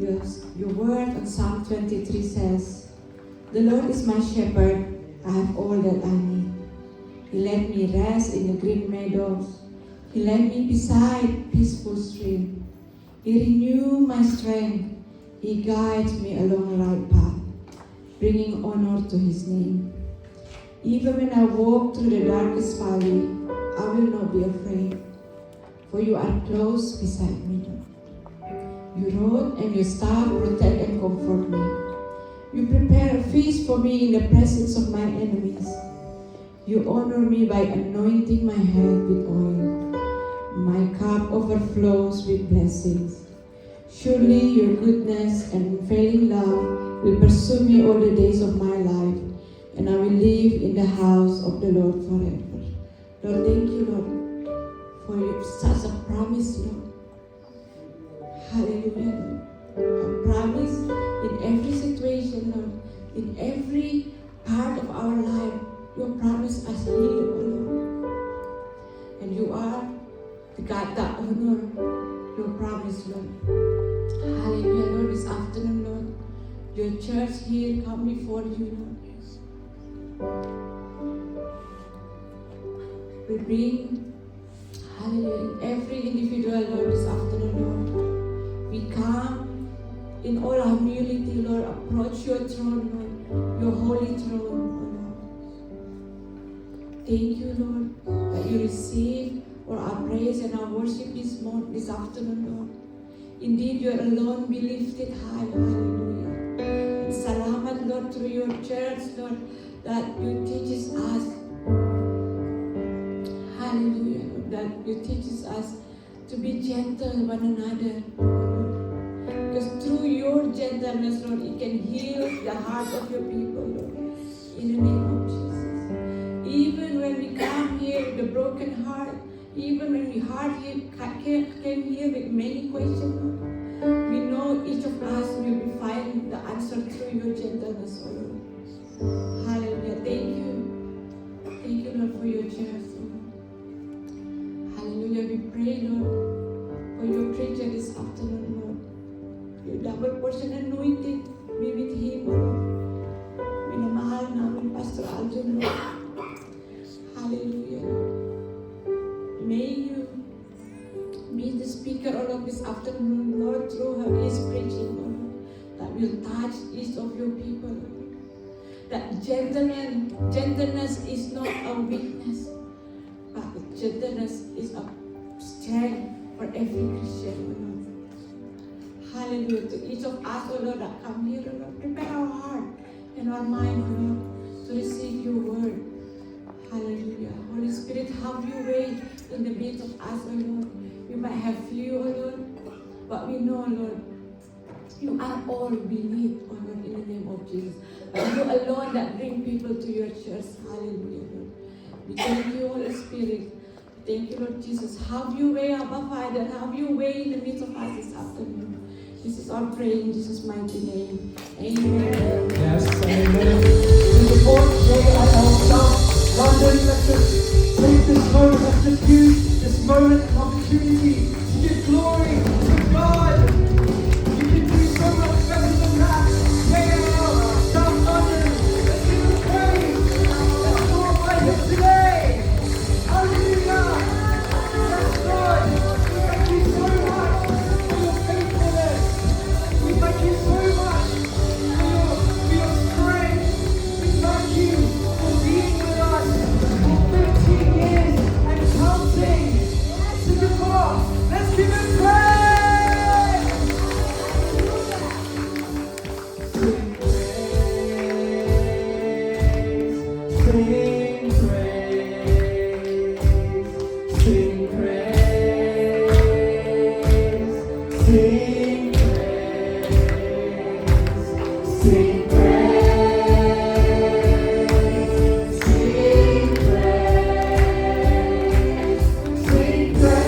Your word on Psalm 23 says, "The Lord is my shepherd, I have all that I need. He let me rest in the green meadows. He led me beside peaceful stream. He renewed my strength. He guides me along the right path, bringing honor to His name. Even when I walk through the darkest valley, I will not be afraid, for you are close beside me. Your rod and your staff protect and comfort me. You prepare a feast for me in the presence of my enemies. You honor me by anointing my head with oil. My cup overflows with blessings. Surely your goodness and unfailing love will pursue me all the days of my life, and I will live in the house of the Lord forever." Lord, thank you, Lord, for such a promise, Lord. Hallelujah, Lord. A promise in every situation, Lord, in every part of our life. Your promise us healed, O Lord. And you are the God that honor your promise, Lord. Hallelujah, Lord, this afternoon, Lord, your church here come before you, Lord. We bring, hallelujah, every individual, Lord, this afternoon, Lord. We come in all humility, Lord, approach your throne, Lord, your holy throne, O Lord. Thank you, Lord, that you receive all our praise and our worship this afternoon, Lord. Indeed, you alone be lifted high, hallelujah. And salamat, Lord, through your church, Lord, that you teaches us, hallelujah, Lord, that you teaches us to be gentle one another, Lord. Because through your gentleness, Lord, it can heal the heart of your people, Lord, in the name of Jesus. Even when we come here with a broken heart, even when we came here with many questions, Lord, we know each of us will be finding the answer through your gentleness, O Lord. Hallelujah. Thank you. Thank you, Lord, for your church, Lord. Hallelujah. We pray, Lord, for your preacher this afternoon, Lord. Your double portion anointing be with him, O Lord. Minamahal namin Pastor Aljon, Lord. Hallelujah. May you be the speaker, O Lord, this afternoon, Lord, through his preaching, O Lord, that will touch each of your people, Lord. That gentleness is not a weakness, but gentleness is a strength for every Christian, O Lord. Hallelujah. To each of us, O Lord, that come here, O Lord, prepare our heart and our mind, O Lord, to receive your word. Hallelujah. Holy Spirit, have your way in the midst of us, O Lord. We might have few, O Lord, but we know, Lord, you are all we need, O Lord, in the name of Jesus. And you alone that bring people to your church. Hallelujah, Lord. We thank you, Holy Spirit. Thank you, Lord Jesus. Have your way, Abba Father. Have your way in the midst of us this afternoon. This is our prayer in Jesus' mighty name. Amen. Yes, amen. In the fourth day at our South London, let's just take this moment, let's just use this moment and opportunity to give glory to God. You can do so much better than that. KL, South London, let's give Him praise. Let's glorify Him today. Hallelujah. Yes, God. Thank you so much for your faithfulness. We thank you so much for your strength. We thank you for being with us for 15 years and counting. To the cross. Let's give Him praise. Sing praise. Sing praise. Sing praise. Sing praise. Sing praise.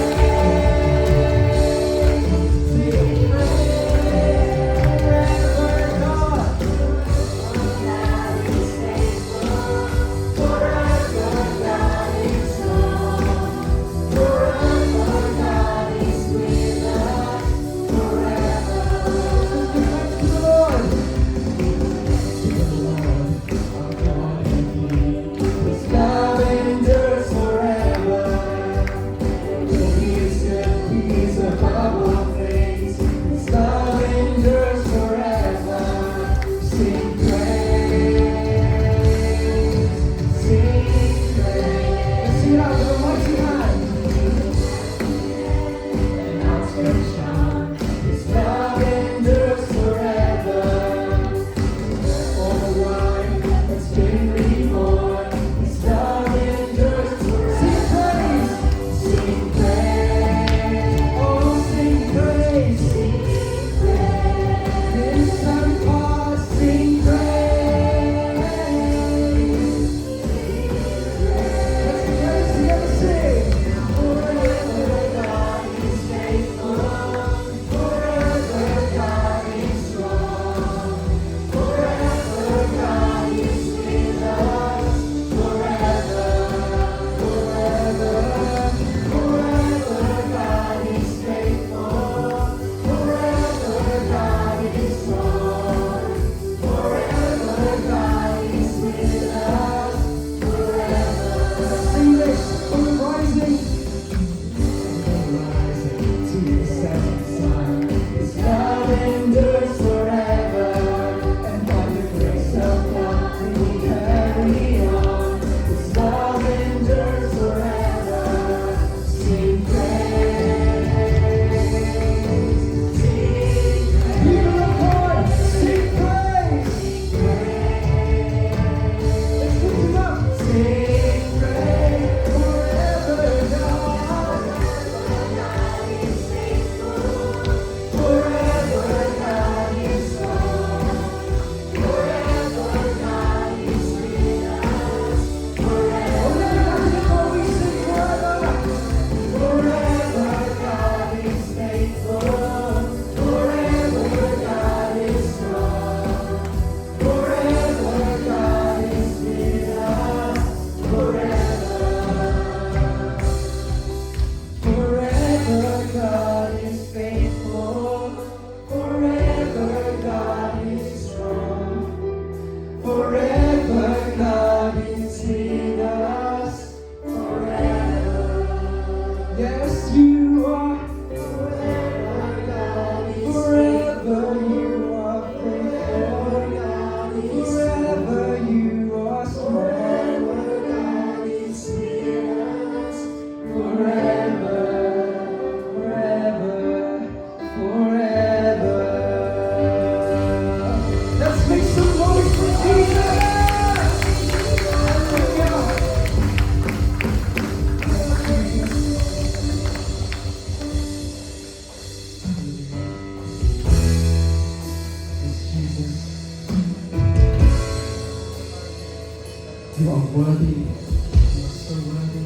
You are worthy. You are so worthy.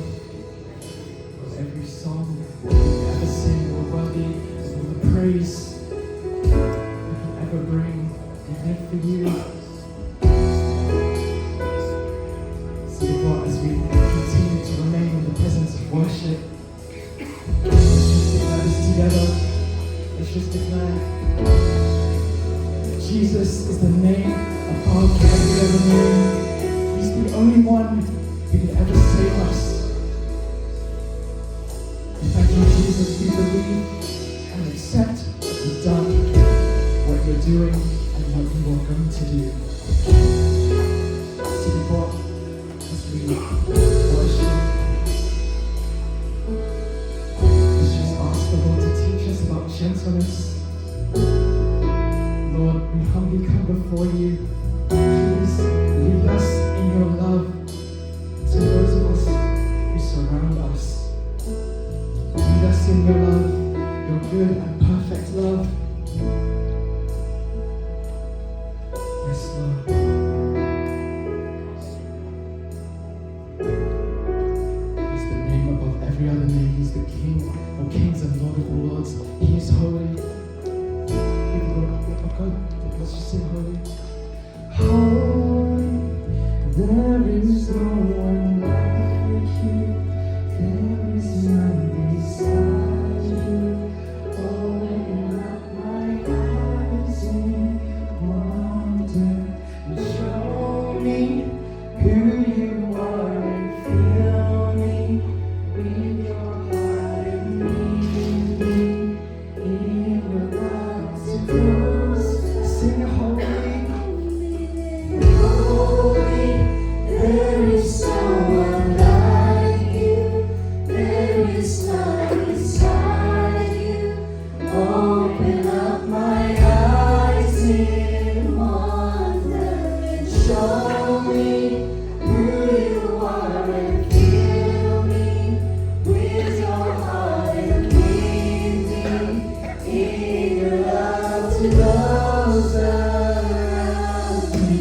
Of every song we can ever sing, you are worthy of all the praise we can ever bring. We live for you. So Lord, as we continue to remain in the presence of worship, let's just declare this together. Let's just declare Jesus is the name above every other name. He's the only one who can ever save us. We thank you, Jesus. We believe and accept that you've done what you're doing and what you are going to do. So before, as we worship, let's just ask the Lord to teach us about gentleness. Lord, we humbly come before you. Please lead us in your love to those of us who surround us. Lead us in your love, your good and perfect love. Yes, Lord. He's the name above every other name. He's the King of kings and Lord of all lords. He is holy. Let's just sing holy. Holy, there is no one like you. There is none beside you. Open up my eyes in wonder and show me who you are and fill me with your heart and lead me in your love to close. Sing holy. There is no one like you. There is none beside you. Open up my eyes in wonder and show me who you are and fill me with your heart and lead me in your love to those around me.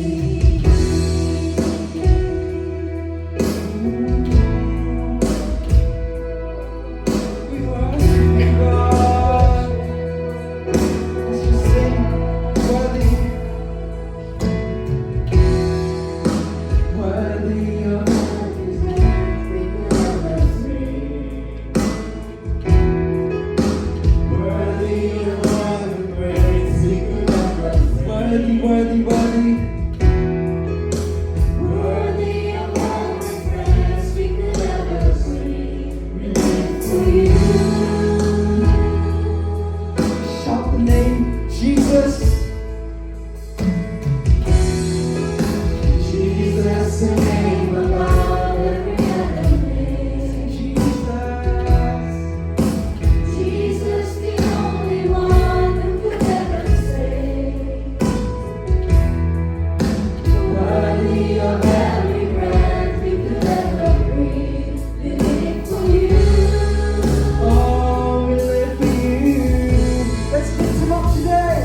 We worship you, God. Let's just sing, worthy, worthy of worthy of all the praise we could ever bring. Worthy, worthy, worthy. Worthy of all the praise we could ever bring. We live for you. Shout the name Jesus. Jesus, the name above every other name. Jesus. Jesus, the only one who could ever save. Worthy of every breath we could ever breathe. We live for you. Oh, we live for you. Let's lift him up today.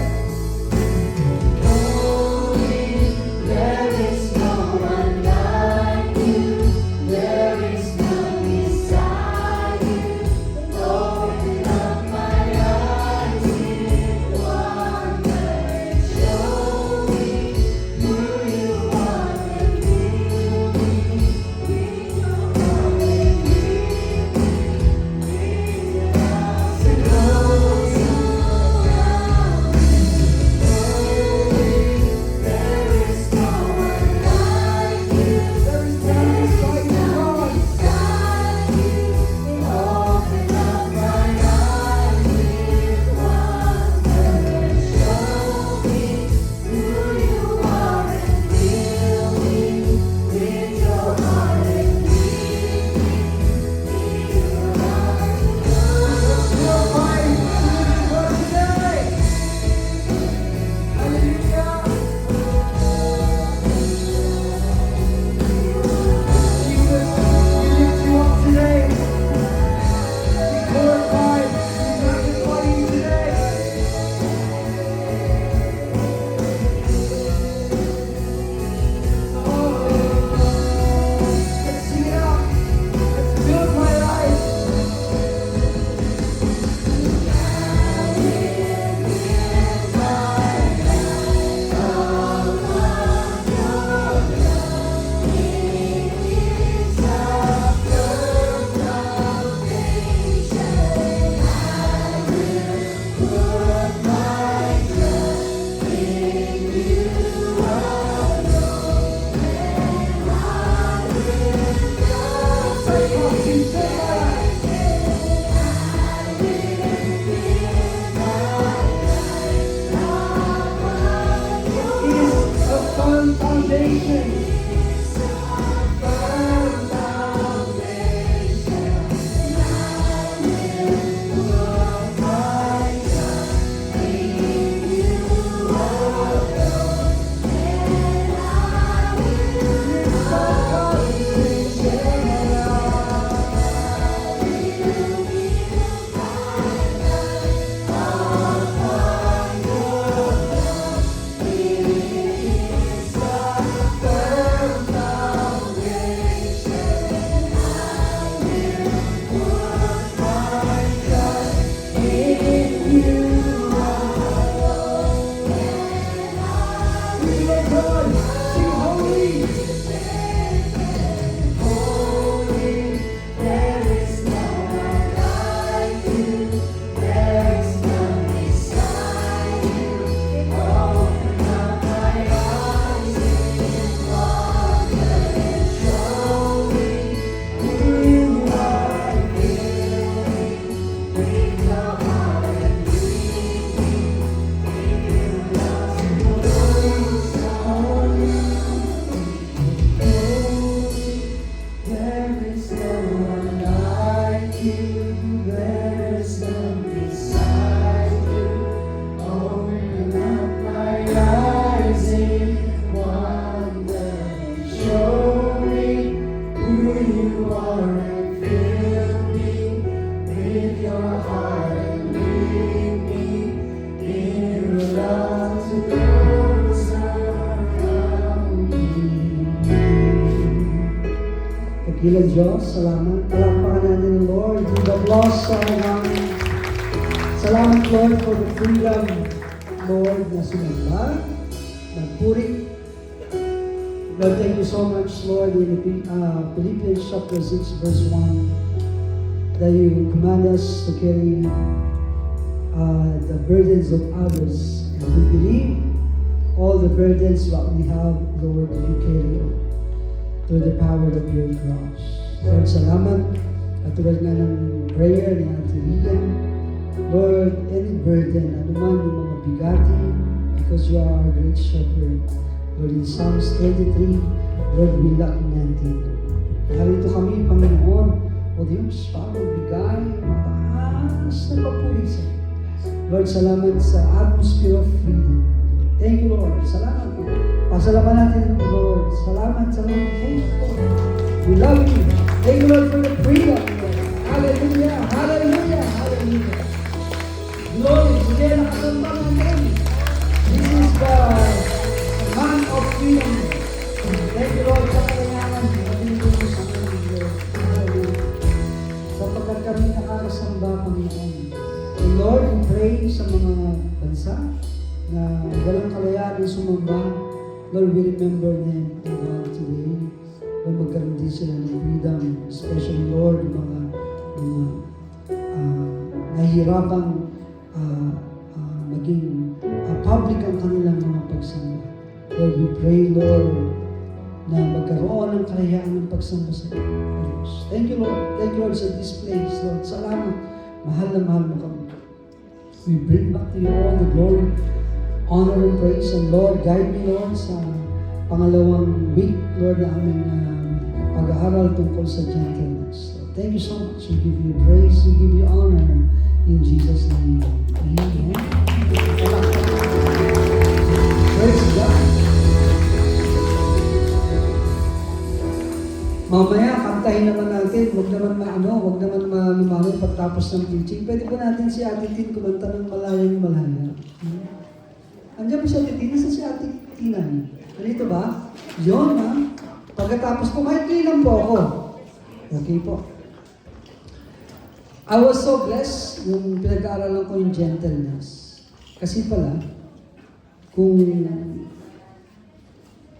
Bilang Diyos, salamat. Palakpakan natin, Lord. Give applause sa namin. Salamat, Lord, for the freedom, Lord, na sumamba, nagpuri. Lord, thank you so much, Lord, in Philippians chapter 6, verse 1, that you command us to carry the burdens of others. And we believe all the burdens that we have, Lord, you carry through the power of your cross. Lord, salamat. At tulad nga ng prayer ni Ate Regan, Lord, any burden, anuman yung mga bigati, because you are our great shepherd. Lord, in Psalms 23, Lord, we lack nothing. Narito kami, Panginoon, o Diyos, para magbigay, mataas na papulisan. Lord, salamat sa atmosphere of freedom. Thank you, Lord. Salamat. Pasalamat natin, Lord. Salamat sa mga faithful. We love you. Thank you, Lord, for the freedom, Lord. Hallelujah. Hallelujah. Hallelujah. Glory. Sige, nakasamba natin. This is the month of freedom. Thank you, Lord, sa kailangan. Pagpinito mo sa amin, Lord. Hallelujah. Sapagkat kami nakakasamba, Panginoon. And Lord, we pray sa mga bansa na walang kalayaan ng sumamba. Lord, we remember them, O God, today. Lord, magkaroon din sila ng freedom, especially, Lord, mga nahihirapang maging public ang kanilang mga pagsamba. Lord, we pray, Lord, na magkaroon ng kalayaan ng pagsamba sa Diyos. Thank you, Lord. Thank you, Lord, sa this place, Lord. Salamat. Mahal na mahal mo kami. We bring back to you all the glory, honor and praise. And Lord, guide me, Lord, sa pangalawang week, Lord, na aming pag-aaral tungkol sa gentleness. So, thank you so much. We give you praise, we give you honor in Jesus' name. Amen. Praise God. Mamaya, kantahin naman natin. Huwag naman lumalo pagtapos ng preaching. Pwede po natin si Ate Tin kumanta ng malayang malaya. Andiyan po si Ate Tin. Nasa si Ate Tinan? Nandito ba? Yun, ha? Pagkatapos po, kahit lang po ako. Okay po. I was so blessed yung pinag-aaralan ko yung gentleness. Kasi pala, kung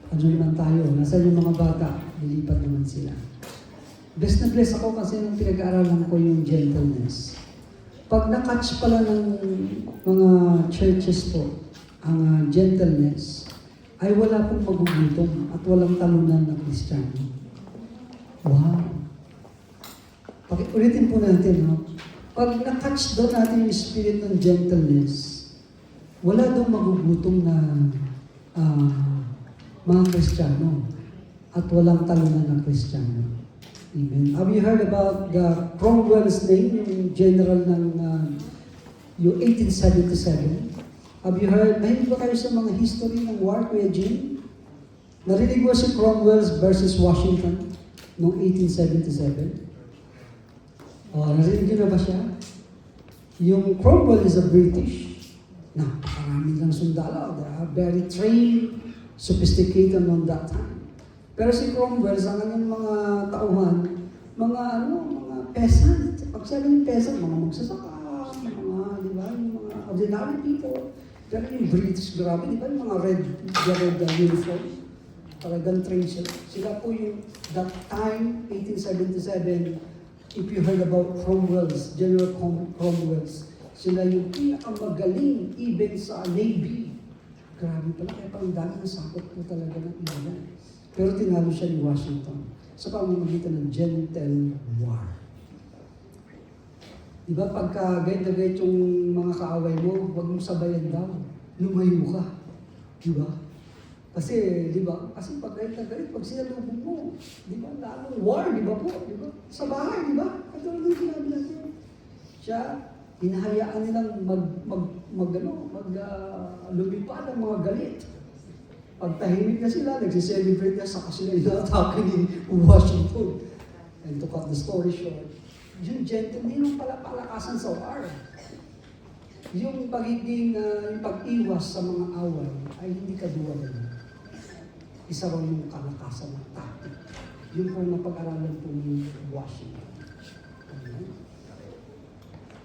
ano naman tayo, nasa yung mga bata, nilipat naman sila. Blessed na blessed ako kasi nung pinag-aaralan ko yung gentleness. Pag na-catch pala ng mga churches po, ang gentleness, ay wala pong magugutom at walang talunan ng Kristiyano. Wow! Ulitin po natin, no? Pag na-catch daw natin yung spirit ng gentleness, wala daw magugutom na mga Kristiyano at walang talunan ng Kristiyano. Amen. Have you heard about the Cromwell's name, yung general ng yung 1877? Have you heard, mahilig ba kayo sa mga history ng war, Kuya Jim? Narinig mo si Cromwell versus Washington noong 1877? Narinig nyo na ba siya? Yung Cromwell is a British. Marami lang sundalo. They are very trained, sophisticated on that time. Pero si Cromwell, sa kanyang mga tauhan, mga peasant. Pag sabi ng peasant, mga magsasaka, mga, di ba, yung mga ordinary people. Pero yung British, grabe, di ba, yung mga red uniform. Talagang trained sila. Sila po yung, that time, 1877, if you heard about Cromwell's, General Cromwell's, sila yung pinakamagaling even sa Navy. Grabe pala, kaya parang dami ng sakot po talaga ng ilan. Pero tinalo siya ni Washington sa pamamagitan ng gentle war. Diba, pagka gayet na gayet yung mga kaaway mo, huwag mong sabayan daw. Lumayo ka. Diba? Kasi, diba? Kasi pag gayet na gayet, pag sinalubog mo, diba? Lalong war, diba po? Diba? Sa bahay, diba? Ito lang yung sinabi natin. Siya, hinahayaan nilang lumipad ang mga galit. Pag tahimik na sila, nagsiselebrate na, saka sila inaatake ni Washington. And to cut the story short, yung gentle, hindi nung pala palakasan sa war. Yung pagiging, yung pag-iwas sa mga away ay hindi kaduwa na. Isa raw yung kalakasan ng tactic. Yun po ang napag-aralan po ni Washington. Amen.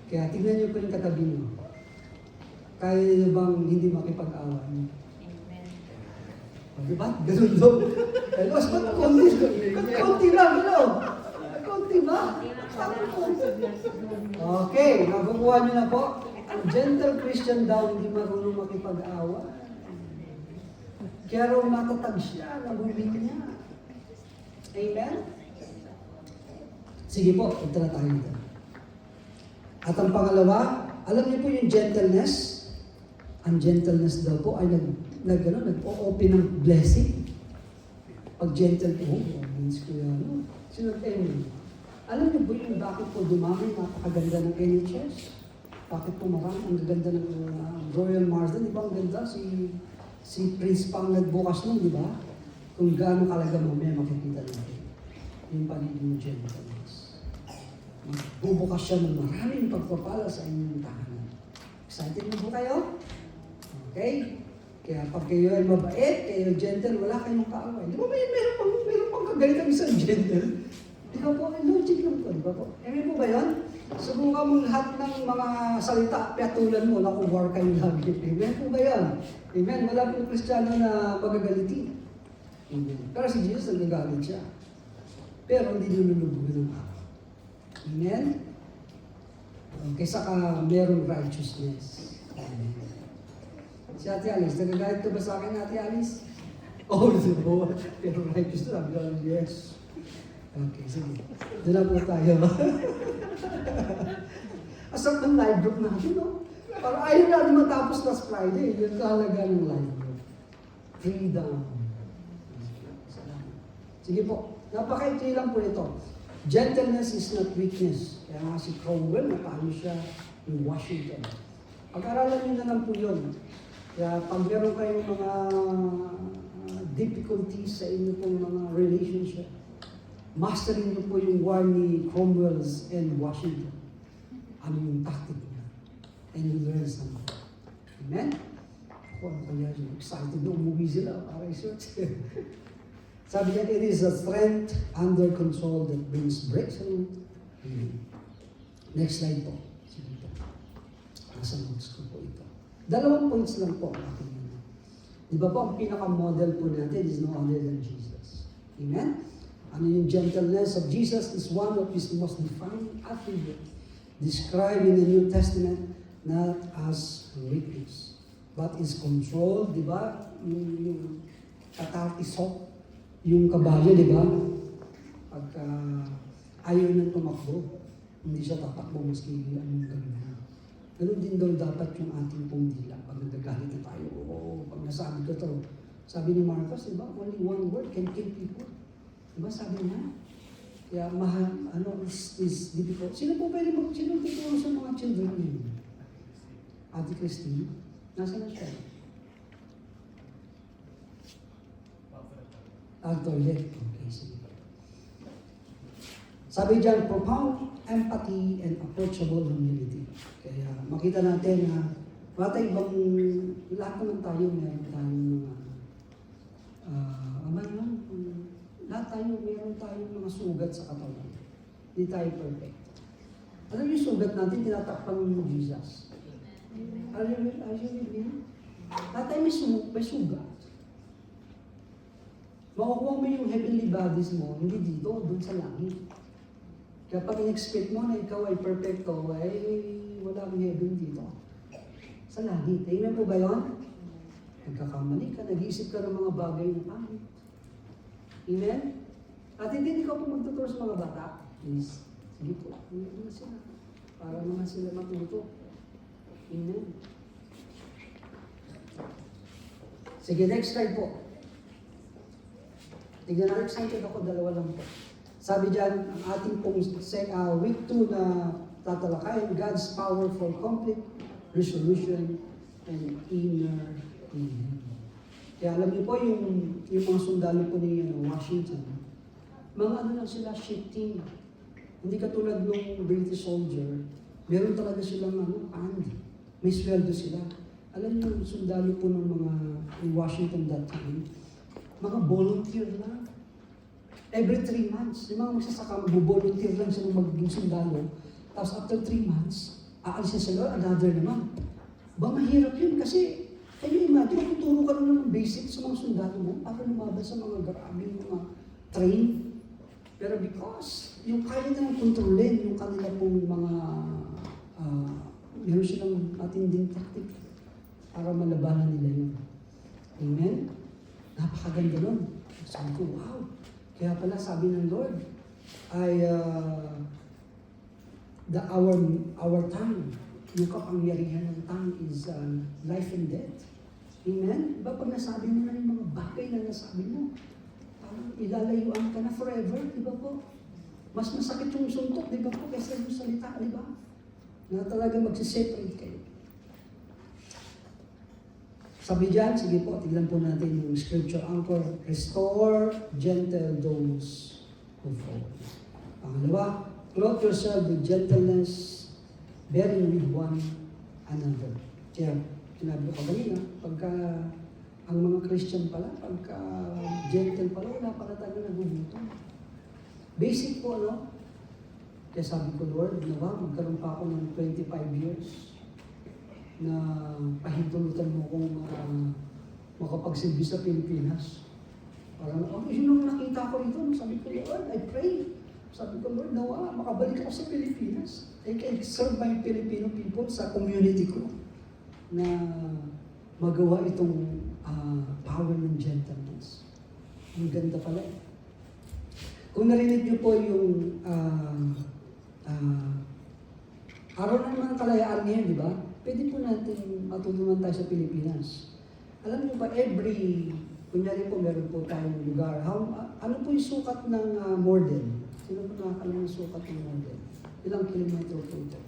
Kaya tignan niyo po yung katabi niyo. Kaya niyo bang hindi makipag-away? Diba? Ganun daw. Elos, ba't konti lang, ano? Konti ba? Okay, nakukuha niyo na po. Ang gentle Christian daw hindi marunong makipag-awa. Kaya raw matatag siya, nabumin niya. Amen? Sige po, punta na tayo dito. At ang pangalawa, alam niyo po yung gentleness. Ang gentleness daw po ay nag-open ng blessing. Pag gentle po, means ko yan. Alam niyo po yung bakit po dumami, napakaganda ng NHS? Bakit po marami ang ganda ng Royal Marsden? Di ba ang ganda? Si Prince Pang nagbukas nun, di ba? Kung gaano kalaga mamaya makikita natin. Yung pagiging gentleness. Bubukas siya ng maraming pagpapala sa inyong tahanan. Excited na po kayo? Okay? Kaya pag kayo ay mabait, kayo gentle, wala kayong kaaway. Di ba meron pang kagalit ang isang gentle? Di ba po? Logic lang po, di ba po? Amen po ba yun? Subukan mo lahat ng mga salita, piatulan mo, naku-war kayo lagi. Amen po ba yun? Amen. Wala po Kristiyano na magagalitin. Amen. Pero si Jesus, nagagalit siya. Pero hindi nilulubugan ng araw. Amen? Okay, saka merong righteousness. Amen. Si Ate Alice, nagagalit ka ba sa akin, Ate Alice? Oh, no. Pero righteous na. Yes. Okay, sige. Doon na po tayo. Asap ng live group natin, no? Parang ayaw natin matapos last Friday. Yung kahalaga ng live group. Freedom. Salamat. Sige po. Napakaitli lang po ito. Gentleness is not weakness. Kaya nga si Cromwell, napaano siya in Washington. Pag-aralan niyo na lang po yun. Kaya pag meron kayong mga difficulties sa inyo pong mga relationship, mastering niyo po yung war ni Cromwell's and Washington. Ano yung tactic niya? And you learn something. Amen? Ako, ano kaya yun? Excited na umuwi sila para i-search. Sabi niya, it is a strength under control that brings breakthrough. Amen. Next slide po. Sige po. Nasa notes ko po ito. 2 points lang po ang ating yun. Di ba po, ang pinaka-model po natin is no other than Jesus. Amen? Ano yung gentleness of Jesus is one of His most defining attributes described in the New Testament not as weakness, but is control, di ba? Yung katartisok, yung kabayo, di ba? Pagka ayaw niyang tumakbo, hindi siya tatakbo maski anong gawin niya. Ganun din daw dapat yung ating pong dila. Pag nagagalit na tayo, pag nasabi ko to, sabi ni Marcos, di ba? Only one word can kill people. Diba sabi niya? Kaya is difficult. Sino po pwede sino tutulong sa mga children niyo? Ate Christine? Nasaan na siya? Toilet. Okay, sige. Sabi diyan, profound empathy and approachable humility. Kaya makita natin na lahat naman tayo meron tayong mga lahat tayo, meron tayong mga sugat sa katawan. Hindi tayo perfect. Alam niyo yung sugat natin, tinatakpan ng Jesus. Are you with me? Lahat tayo may sugat. Makukuha mo yung heavenly bodies mo, hindi dito, dun sa langit. Kaya pag in-expect mo na ikaw ay perfecto, ay wala kang heaven dito. Sa langit. Amen po ba yun? Nagkakamali ka, nag-iisip ka ng mga bagay na pangit. Amen? At hindi ikaw po magtuturo sa mga bata. Please. Sige po. Hindi naman sila. Para naman sila matuto. Amen. Sige, next slide po. Tignan natin, excited ako, 2 lang po. Sabi dyan, ang ating pong week 2 na tatalakayin, God's power for complete resolution and inner healing. Kaya alam niyo po, yung mga sundalo po ni Washington, mga lang sila, shifting. Hindi katulad ng British soldier, meron talaga silang pandi. May sweldo sila. Alam niyo, yung sundalo po ng mga in Washington that time, mga volunteer lang. Every 3 months. Yung mga magsasaka, volunteer lang sila maging sundalo. Tapos after 3 months, aalis na sila, another naman. Ba, mahirap yun kasi, can you imagine, tuturo ka lang ng basic sa mga sundalo mo para lumaban sa mga grabing mga train. Pero because, yung kaya nilang kontrolin, yung kanila pong mga, meron silang matinding tactic para malabanan nila yun. Amen? Napakaganda nun. Sabi ko, wow. Kaya pala sabi ng Lord, our tongue, yung kapangyarihan ng tongue is life and death. Amen? Diba pag nasabi mo na yung mga bagay na nasabi mo, parang ilalayuan ka na forever, di ba po? Mas masakit yung suntok, di ba po, kaysa yung salita, di ba? Na talaga magsiseparate kayo. Sabi dyan, sige po, tignan po natin yung scripture anchor. Restore gentle those who fall. Pangalawa, clothe yourself with gentleness, bearing with one another. Kaya, sinabi ko kanina, pagka ang mga Christian pala, pagka gentle pala, wala pala tayo nagugutom. Basic po, no? Kaya sabi ko, Lord, nawa, magkaroon pa ako ng 25 years na pahintulutan mo kung makapagsilbi sa Pilipinas. Parang, yun ang nakita ko rito. Sabi ko, Lord, I pray. Sabi ko, Lord, nawa, makabalik ako sa Pilipinas. I can serve my Filipino people sa community ko na magawa itong power ng gentleness. Ang ganda pala. Kung narinig niyo po yung araw na naman kalayaan ngayon, di ba? Pwede po natin matulungan tayo sa Pilipinas. Alam niyo ba, kunyari po meron po tayong lugar. Ano po yung sukat ng Morden? Sino po nakakalang yung sukat ng Morden? Ilang kilometro po ito?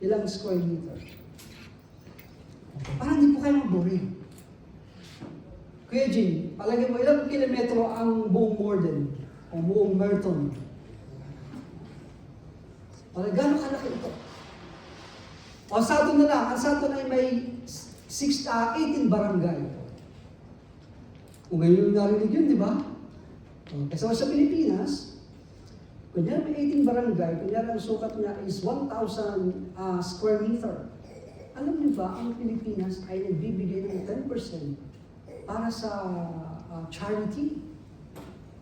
Ilang square meter? Parang hindi po kayo mag-boring. Kuya Jim, palagay mo, ilang kilometro ang buong Morden o buong Merton? Gano'ng kalaki ito? O sa atin na lang, ang sa atin ay may 18 barangay. Kung ngayon narinig yun, di ba? Kasi sa Pilipinas, kunyari may 18 barangay, kunyari ang sukat niya is 1,000 square meter. Alam niyo ba, ang Pilipinas ay nagbibigay ng 10% para sa charity?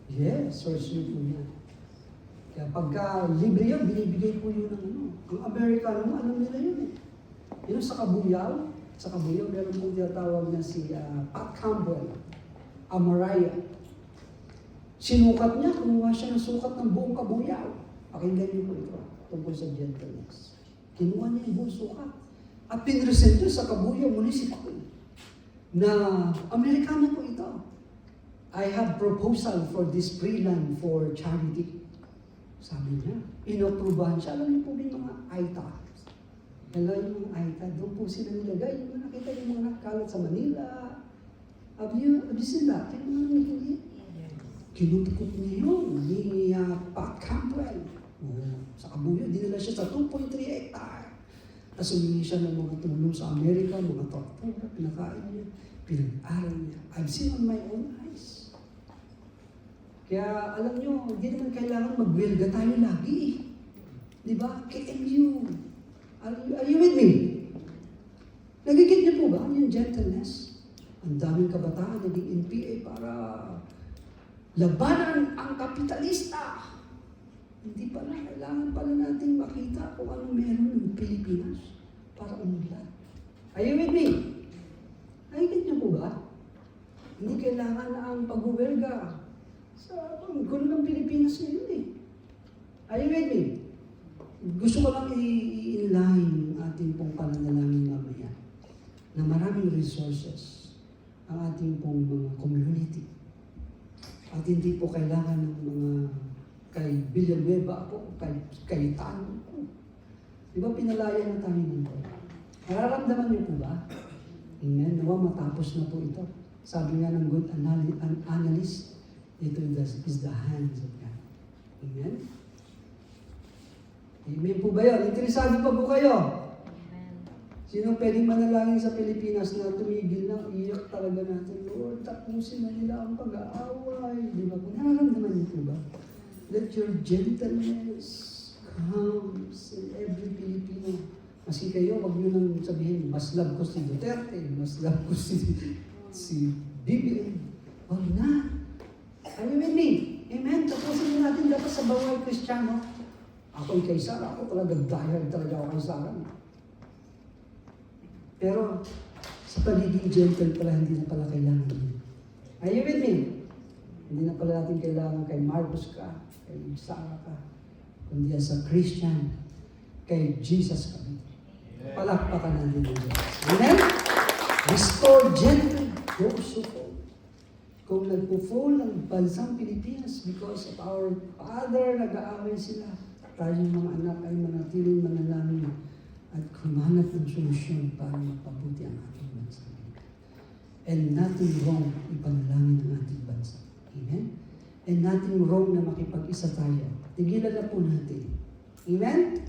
Yes, source yun po yan. Kaya pagka libre yun, binibigay po yun ng ano. Ang Amerikano, alam nila yun eh. Yun sa Kabuyaw, meron pong tinatawag na si Pat Campbell, Amaraya. Sinukat niya, kumuha siya ng sukat ng buong Kabuyaw. Pakinggan niyo po ito, tungkol sa gentleness. Kinuha niya yung buong sukat. At pinresent niya sa Kabuyaw Municipal na Amerikano po ito. I have proposal for this free land for charity. Sabi niya, inaprubahan siya. Alam niyo po yung mga AITA. Alam yung mga AITA, doon po sila nilagay. Yung nakita yung mga nakalat sa Manila. Have you seen that? Yung mga nilagay. Kinutukot niya yun ni Pat Campbell. Sa Kabuyaw, dinala siya sa 2.3 hectare. Tapos humingi siya ng mga tulong sa Amerika, mga tortura, pinakain niya, pinag-aral niya. I've seen on my own eyes. Kaya alam nyo, hindi naman kailangan mag-welga tayo lagi. Di ba? KMU. Are you with me? Nagigit niyo po ba yung gentleness? Ang daming kabataan naging NPA para labanan ang kapitalista. Hindi pala, kailangan pala natin makita kung ano meron ng Pilipinas para umunlad. Are you with me? Nagigit niyo po ba? Hindi kailangan na ang pag-welga sa gulo ng Pilipinas ngayon eh. Are you with me? Gusto ko lang i-inline ating pong pananalangin mamaya na maraming resources ang ating pong mga community. At hindi po kailangan ng mga kay Villanueva ako, kay Tano ko. Di ba pinalaya na tayo nito? Nararamdaman niyo po ba? Amen. Nawa matapos na po ito. Sabi nga ng good analyst, ito is the hands of God. Amen? Amen po ba yun? Interesado pa po kayo? Amen. Sino pwedeng manalangin sa Pilipinas na tumigil na, iyak talaga natin, Lord, tapusin na nila ang pag-aaway. Di ba? Kung nararamdaman niyo po ba? Let your gentleness comes in every Filipino. Kasi kayo, wag niyo nang sabihin, mas love ko si Duterte, mas love ko si BBM. Wag na. Are you with me? Amen? Tapusin na natin dapat sa bawal Kristiyano. Ako'y kay Sarah, ako talaga diehard talaga ako kay Sarah. Pero sa pagiging gentle pala, hindi na pala kailangan yun. Are you with me? Hindi na pala natin kailangan kay Marcos ka, kay Sarah ka, kundi sa Christian, kay Jesus kami. Palakpakan natin ang Diyos. Amen? Restore gentle those who fall. Kung nagpo-fall ang bansang Pilipinas because of our Father, nag-aaway sila, tayong mga anak ay manatiling manalangin at kumanap ng solusyon para mapabuti ang ating bansa. And nothing wrong ipanalangin ang ating bansa. Amen? And nothing wrong na makipag-isa tayo. Tigilan na po natin. Amen?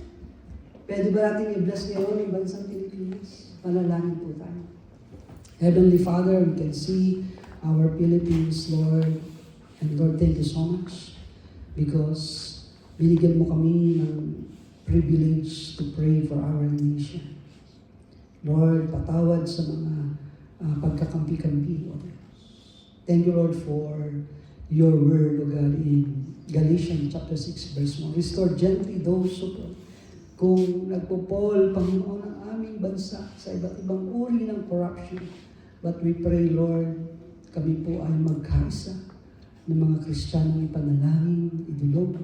Pwede ba natin i-bless ngayon ang bansang Pilipinas? Panalangin po tayo. Heavenly Father, we can see our Philippines, Lord. And Lord, thank you so much because binigyan mo kami ng privilege to pray for our nation. Lord, patawad sa mga pagkakampi-kampi. Thank you, Lord, for your word, O God, in Galatians chapter 6, verse 1. Restore gently those who fall. Kung nagpo-fall, Panginoon, ang aming bansa sa iba't ibang uri ng corruption. But we pray, Lord, kami po ay magkaisa ng mga Kristiyanong ipanalangin, idulog,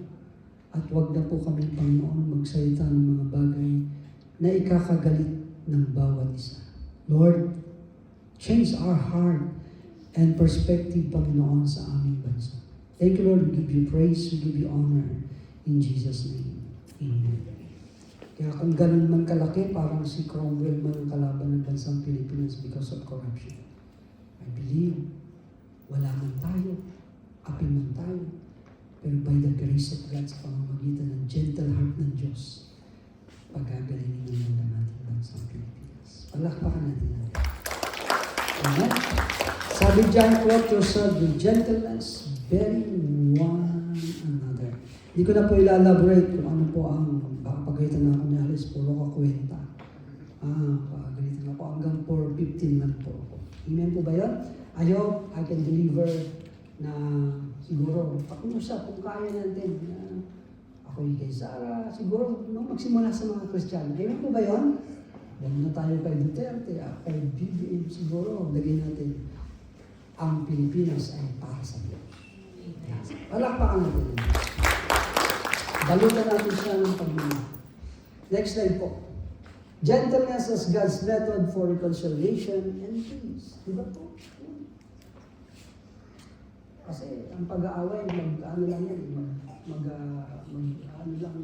at huwag na po kami, Panginoon, magsalita ng mga bagay na ikakagalit ng bawat isa. Lord, change our heart and perspective, Panginoon, sa aming bansa. Thank you, Lord. We give you praise, we give you honor. In Jesus' name, amen. Kaya kung ganun man kalaki, parang si Cromwell man ang kalaban ng bansang Pilipinas because of corruption. I believe, wala man tayo, apin man tayo, pero by the grace of God sa pamamagitan ng gentle heart ng Diyos, pagagalingin ng mga natin bansang Pilipinas. Palakpakan natin natin. Amen? Sabi dyan, clothe yourself with gentleness, bearing one another. Hindi ko na po ilalaborate kung ano po ang pagalitan na ako ni Alice, puro kakwenta. Pagalitan ako hanggang 4:15 lang po ako. Amen po ba yun? I hope I can deliver na siguro, pag-usap kung kaya natin na ako kay Sarah, siguro magsimula sa mga Kristiyano. Amen po ba yun? Huwag na tayo kay Duterte, kay BBM siguro, lagay natin, ang Pilipinas ay para sa Diyos. Palakpakan natin. Balutan natin siya ng pagmamahal. Next slide po. Gentleness as God's method for reconciliation and peace. Diba po? Kasi ang pag-aaway, ano lang yan, ano lang,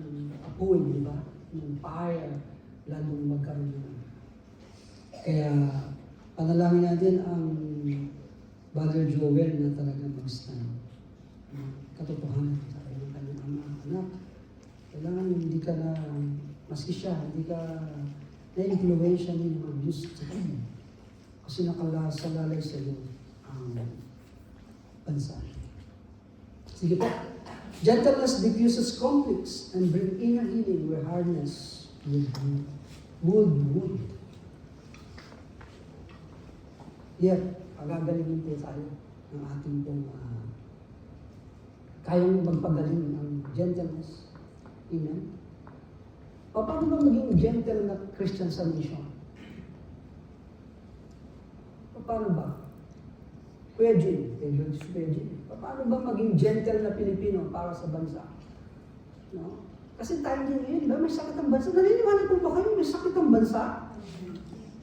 apoy, di ba? Yung fire, lalong magkaroon na. Kaya, panalangin natin ang Brother Joel na talagang mag-stand. Katotohanan sa kanyang anak. Kailangan hindi ka na, maski siya, hindi ka na-influensya niya ng abuse sa kanya. Kasi nakasalalay sa iyo ang bansa. Sige po. Gentleness diffuses conflicts and bring inner healing where hardness would. Yet, pagagalingin po tayo ng ating pong kayang magpagaling ng gentleness. Amen? Paano ba maging gentle na Christian sa mission? Paano ba? Kuya Jim, paano ba maging gentle na Pilipino para sa bansa? No? Kasi tayo din ngayon, may sakit ang bansa. Naniniwala po ba kayo may sakit ang bansa?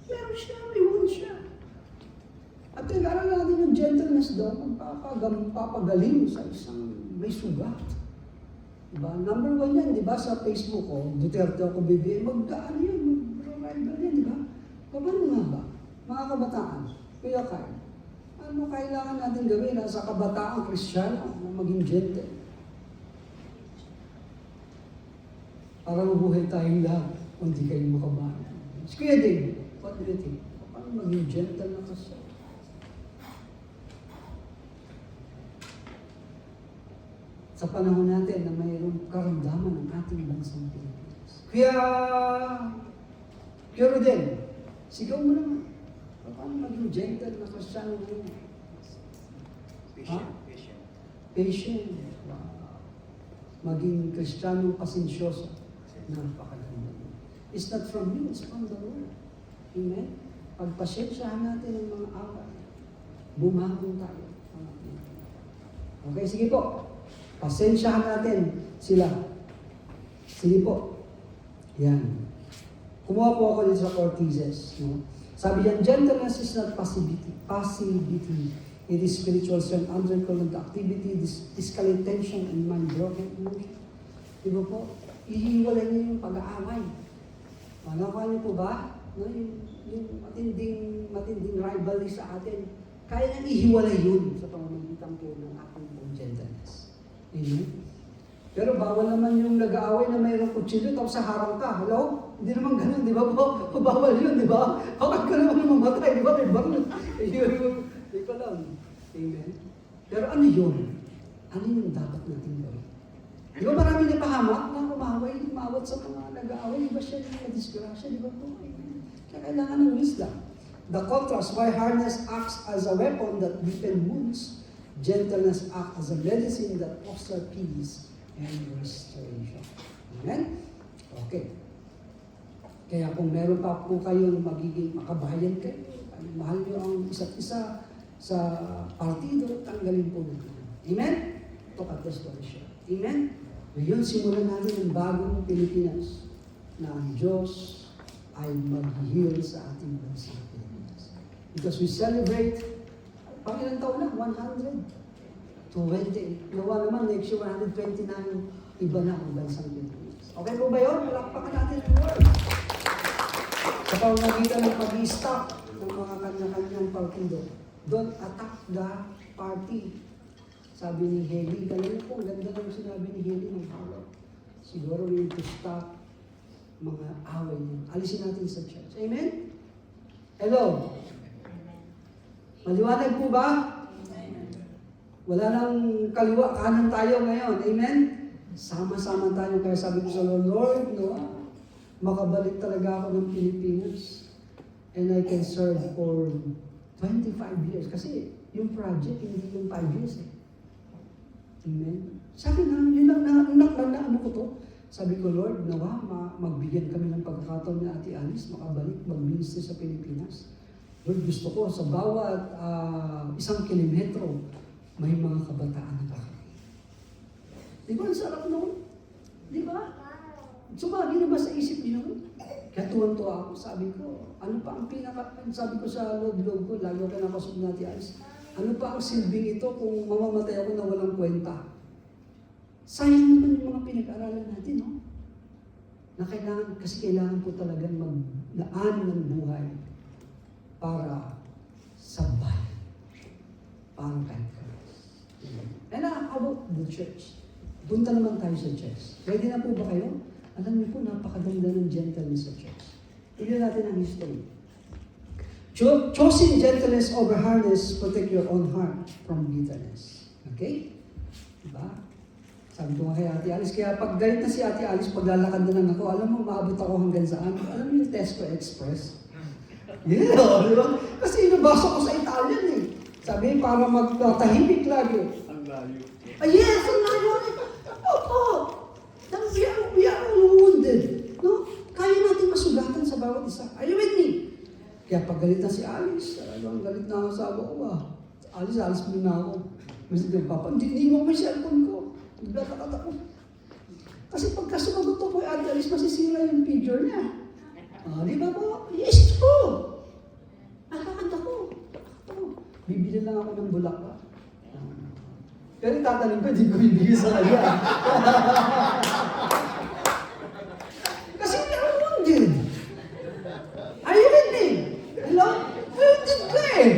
Meron siya, may wound siya. At kailangan natin yung gentleness daw, papagaling sa isang may sugat. Diba? Number 1 yan, diba? Sa Facebook ko, Duterte ako BBM, magdaan yan, mag-rival yan, diba? Paano nga ba? Mga kabataan, Kuya Kyle, ano kailangan natin gawin sa kabataang Kristiyano na maging gentle? Para mabuhay tayong lahat, kung di kayo makabahan. Si Kuya Dave, What do you think? Paano maging gentle na kasi? Sa panahon natin na mayroong karamdaman ng ating bansang Pilipinas. Kaya Rodel, sigaw mo naman. Paano maging gentle na Kristiyano ngayon? Patient. Wow. Maging Kristiyano pasensyoso. Napakaganda. It's not from you, it's from the Lord. Amen? Pagpasensyahan natin ang mga away. Bumagong tayo. Okay, sige po. Pasensyahan natin sila. Sige po. Yan. Kumuha po ako dito sa Cortezes. No? Sabi yan, gentleness is not passivity. It is spiritual strength under current activity, escalate tension, and mind-broken emotion. Diba po? Ihiwalay niyo yung pag-aaway. Nakuha niyo po ba? No, yung matinding rivalry sa atin. Kaya nang ihiwalay yun sa pamamagitan po ng ating gentleness. Amen? Pero bawal naman yung nag-aaway na mayroong kutsilyo tapos sa harang ka. Hello? Hindi naman ganun, di ba po? Bawal yun, di ba? Bakit ka naman mamatay, di ba? May baril. Di pa lang. Amen? Pero ano yun? Ano yung dapat natin gawin? Di ba marami na pahamak na umawat sa mga nag-aaway? Di ba siya yung na-disgrasya? Di ba po? Amen? Kaya kailangan ng wisdom. The contrast, why hardness acts as a weapon that deepens wounds, gentleness acts as a medicine that fosters peace and restoration. Amen? Okay. Kaya kung meron pa po kayong magiging makabayan kayo, mahal nyo ang isa't isa sa partido, tanggalin po natin. Amen? Ito katestore siya. Amen? Ngayon, simulan natin ang bagong Pilipinas na ang Diyos ay mag-heal sa ating bansa Pilipinas. Because we celebrate, pang ilang taon na? 120. Nawa naman, next year 129, iba na ang bansang Pilipinas. Okay po ba yun? Palakpakan natin ang Lord. Sa pamamagitan ng pag-i-stop ng mga kanya-kanyang partido, don't attack the party. Sabi ni Haley, galing po, ganda lang sinabi ni Haley ng Paulo. Siguro we need to stop mga away niyo. Alisin natin sa church. Amen? Hello? Maliwanag po ba? Wala nang kaliwa, kanan tayo ngayon. Amen? Sama-sama tayo. Kaya sabi ko sa Lord, no, makabalik talaga ako ng Pilipinas. And I can serve for 25 years. Kasi yung project, hindi yung 5 years eh. Amen? Sabi na, yun lang na ano ko to. Sabi ko, Lord, nawa, magbigyan kami ng pagkakataon ni Ate Alice, makabalik, mag-minister sa Pilipinas. Lord, gusto ko sa bawat 1 kilometro, may mga kabataan na kakain. Di ba, ang sarap noon? Di ba? Sumagi na ba sa isip niyo? Kaya tuwan-tuwa ako, sabi ko, ano pa ang sabi ko sa loob ko, lalo ka napasok na Ate Alice, ano pa ang silbing ito kung mamamatay ako na walang kwenta? Sayang naman yung mga pinag-aralan natin, no? Na kailangan po talagang maglaan ng buhay para sa bayan, para kay Christ. And how about the church? Punta naman tayo sa church. Ready na po ba kayo? Alam niyo po, napakaganda ng gentleness sa church. Tignan natin ang history. Choosing gentleness over hardness, protect your own heart from bitterness. Okay? Diba? Sabi ko nga kay Ate Alice, kaya pag galit na si Ate Alice, paglalakad na lang ako, alam mo, maabot ako hanggang saan? Alam mo yung Tesco Express? Yeah, di ba? Kasi inabasa ko sa Italian eh. Sabi, para magtahimik lagi. Ang layo. Yes, ang layo. Opo. We are wounded. No? Kaya natin masugatan sa bawat isa. Are you with me? Kaya pag galit na si Alice, talagang galit na ako sa ako ba? Alice, alis mo na ako. Kasi Papa, hindi mo may cellphone ko. Naglatakad ako. Kasi pagka sumagot ko kay Ate Alice, masisira yung picture niya. Di ba po? Yes, true. Naglatakad ako. Bibili lang ako ng bulaklak. Pero tatanong ko, hindi ko bibigay sa kanya. Kasi hindi ako wounded. Are you with me? Hello? Wounded ko eh.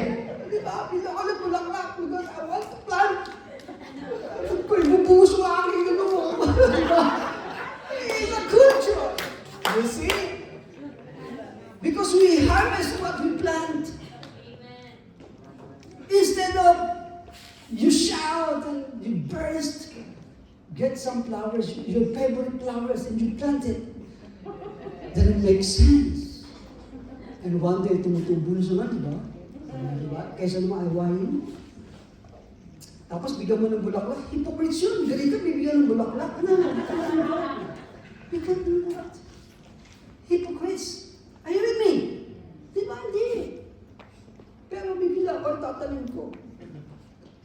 Di ba? Bili ako ng bulaklak because I want to plant. Kung ibubuso ang aking ano. Diba? It's a culture. You see? Because we harvest up, you shout, and you burst. Get some flowers, your favorite flowers, and you plant it. Then it makes sense. And one day, tumutubo na sila, di ba? Diba? Kaysa naman ayawain mo. Tapos bigyan mo ng bulaklak. Hypocrites yun. Ganito, bibigyan ng bulaklak. Ano? You can't do that. Hypocrites. Are you with me? Di ba? Hindi. Pero bigla ako, tatanong ko.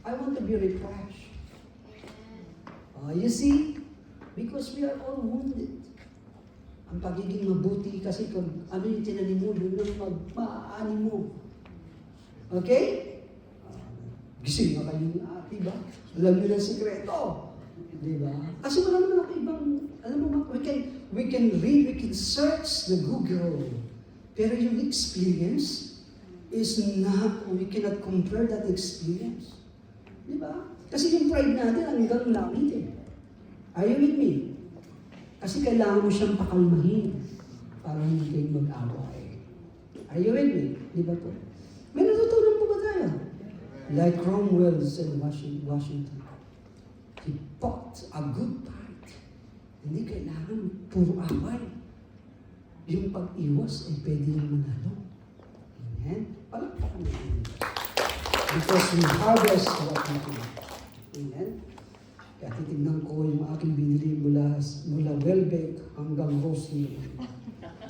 I want to be refreshed. You see? Because we are all wounded. Ang pagiging mabuti kasi kung ano yung tinanim mo, doon lang maaani mo. Okay? Gising na kayo diba? Alam nyo ng sikreto. Diba? Kasi wala naman ako ibang, alam mo, we can read, we can search the Google. Pero yung experience is not, we cannot compare that experience. Diba? Kasi yung pride natin hanggang langit eh. Are you with me? Kasi kailangan mo siyang pakalmahin para hindi kayo mag-away. Are you with me? Di ba po? May natutunan po ba tayo? Like Cromwell said in Washington, he fought a good fight. Hindi kailangan puro away. Yung pag-iwas ay pwede yung manalo. Amen? Palagpakan natin. Because we harvest what we do. Amen? Kaya titignan ko yung aking binili mula Welbeck hanggang Rose Hill,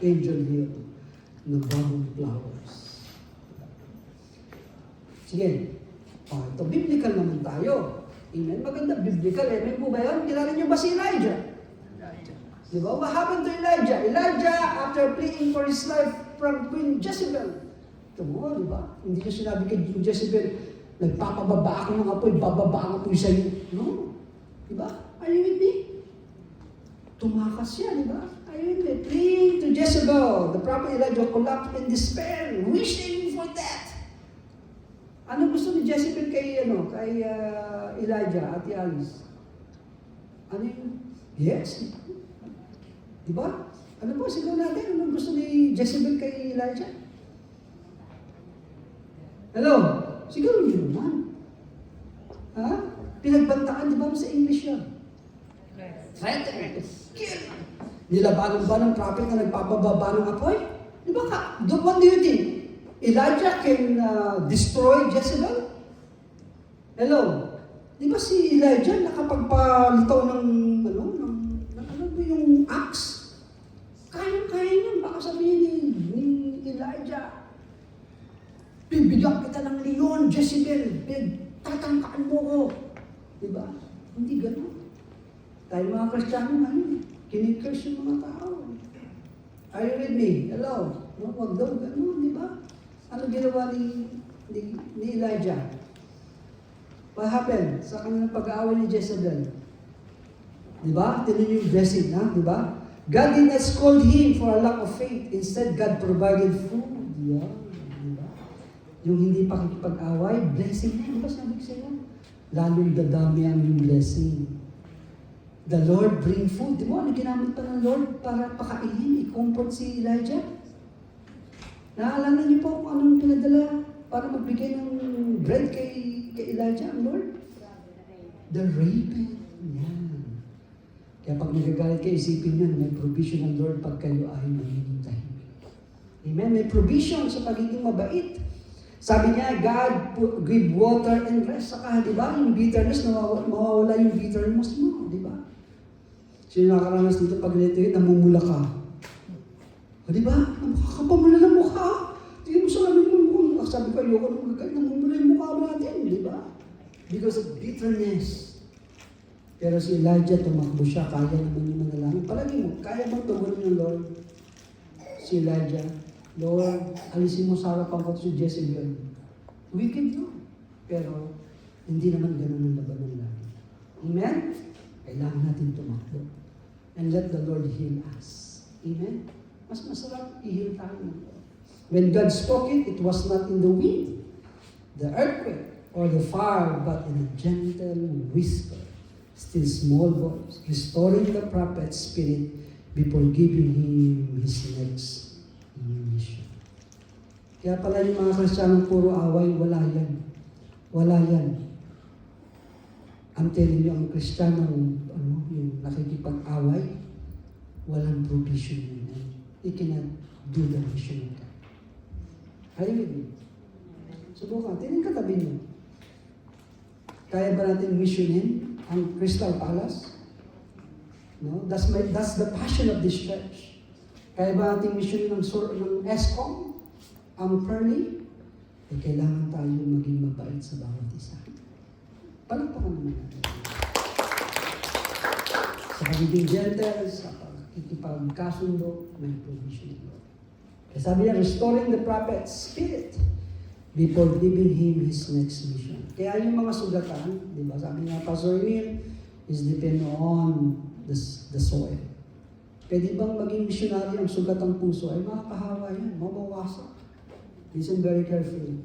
Angel Hill, na bagong flowers. Sige. Ito, biblical naman tayo. Amen? Maganda, biblical. Amen po ba yun? Kilala niyo ba si Elijah? Diba? What happened to Elijah? Elijah, after fleeing for his life from Queen Jezebel. Ito mo, diba? Hindi niya sinabi kay Jezebel, nagpapababa ako ng apoy, bababa ang apoy sa'yo. No. Diba? Are you with me? Tumakas siya, diba? Are you with me? Fleeing to Jezebel, the prophet Elijah collapsed in despair, wishing for death. Ano gusto ni Jezebel kay Elijah, Ate Alice? Ano yun? Yes. Diba? Ano po, sigaw natin, ano gusto ni Jezebel kay Elijah? Hello? Sigaw niyo naman. Ha? Pinagbantaan, di ba sa English yan? Threaten. Kill. Nilabanan ba ng prophet na nagpapababa ng apoy? Di ba ka? What do you think? Elijah can destroy Jezebel? Hello? Di ba si Elijah nakapagpalitaw ng yung axe? Kaya niya. Baka sabihin ni Elijah, bibigyan kita ng leon, Jezebel. Tatangkaan mo ko. Diba? Hindi gano'n. Tayo mga Kristiyano, kinikurs yung mga tao. Are you with me? Hello? No, wag daw gano'n, diba? Ano ginawa ni Elijah? What happened sa kanilang pag-aaway ni Jezebel? Diba? Tinan yung blessing, ha? Diba? God did not scold him for a lack of faith. Instead, God provided food. Yeah. Diba? Yung hindi pakikipag-away, blessing na. Diba sabi ko sa'yo? Lalo'y dadami ang yung blessing. The Lord bring food. Di ba? Ano ginamit pa ng Lord para pakainin, i-comfort si Elijah? Naalala niyo po kung anong pinadala para magbigay ng bread kay Elijah, ang Lord? The raven. Yan. Kaya pag nagagalit kayo, isipin nyo, may provision ng Lord pag kayo ay magiging tahimik. Amen? May provision sa pagiging mabait. Sabi niya, God give water and rest. Saka, di ba, yung bitterness, mawawala yung bitterness mo, di ba? Sino nakakaranas dito pag ganito yun, namumula ka. O, di ba? Nakakapamula ng mukha. Tingnan mo sa amin mo. Sabi ko, ayoko nung magkakain, namumula yung mukha natin, di ba? Because of bitterness. Pero si Elijah, tumakbo siya, kaya naman yung manalangin. Palagi mo, kaya bang tugunin ng Lord? Si Elijah, Lord, alisin mo sa harapan ko si Jezebel. Wicked yun. Pero, hindi naman ganun ang laban ng langit. Amen? Kailangan natin tumakbo. And let the Lord heal us. Amen? Mas masarap i-heal tayo. When God spoke it, it was not in the wind, the earthquake, or the fire, but in a gentle whisper. Still small voice, restoring the prophet's spirit before giving him his next mission. Kaya pala yung mga Kristiyanong puro away, wala yan. Wala yan. I'm telling you, ang Kristiyanong, yung nakikipag-away, walang provision yun. You cannot do the mission of God. Are you with me? Subukan, tingin katabi niyo. Kaya ba natin missionin ang Crystal Palace? No? That's the passion of this church. Kaya ba natin missionin ng ESCOM? Ang Pearly? Eh, kailangan tayo maging mabait sa bawat isa. Palagpakan naman natin. Sa pagiging gentle, sa pagkikipagkasundo, may provision ng Lord. Kaya sabi niya, restoring the prophet's spirit before giving him his next mission. Kaya yung mga sugatan, di ba, sabi nga, Pastor Emil, is depend on the soil. Pwede bang maging missionary ang sugatang puso? Ay makakahawa yan, mabawasak. Listen very carefully.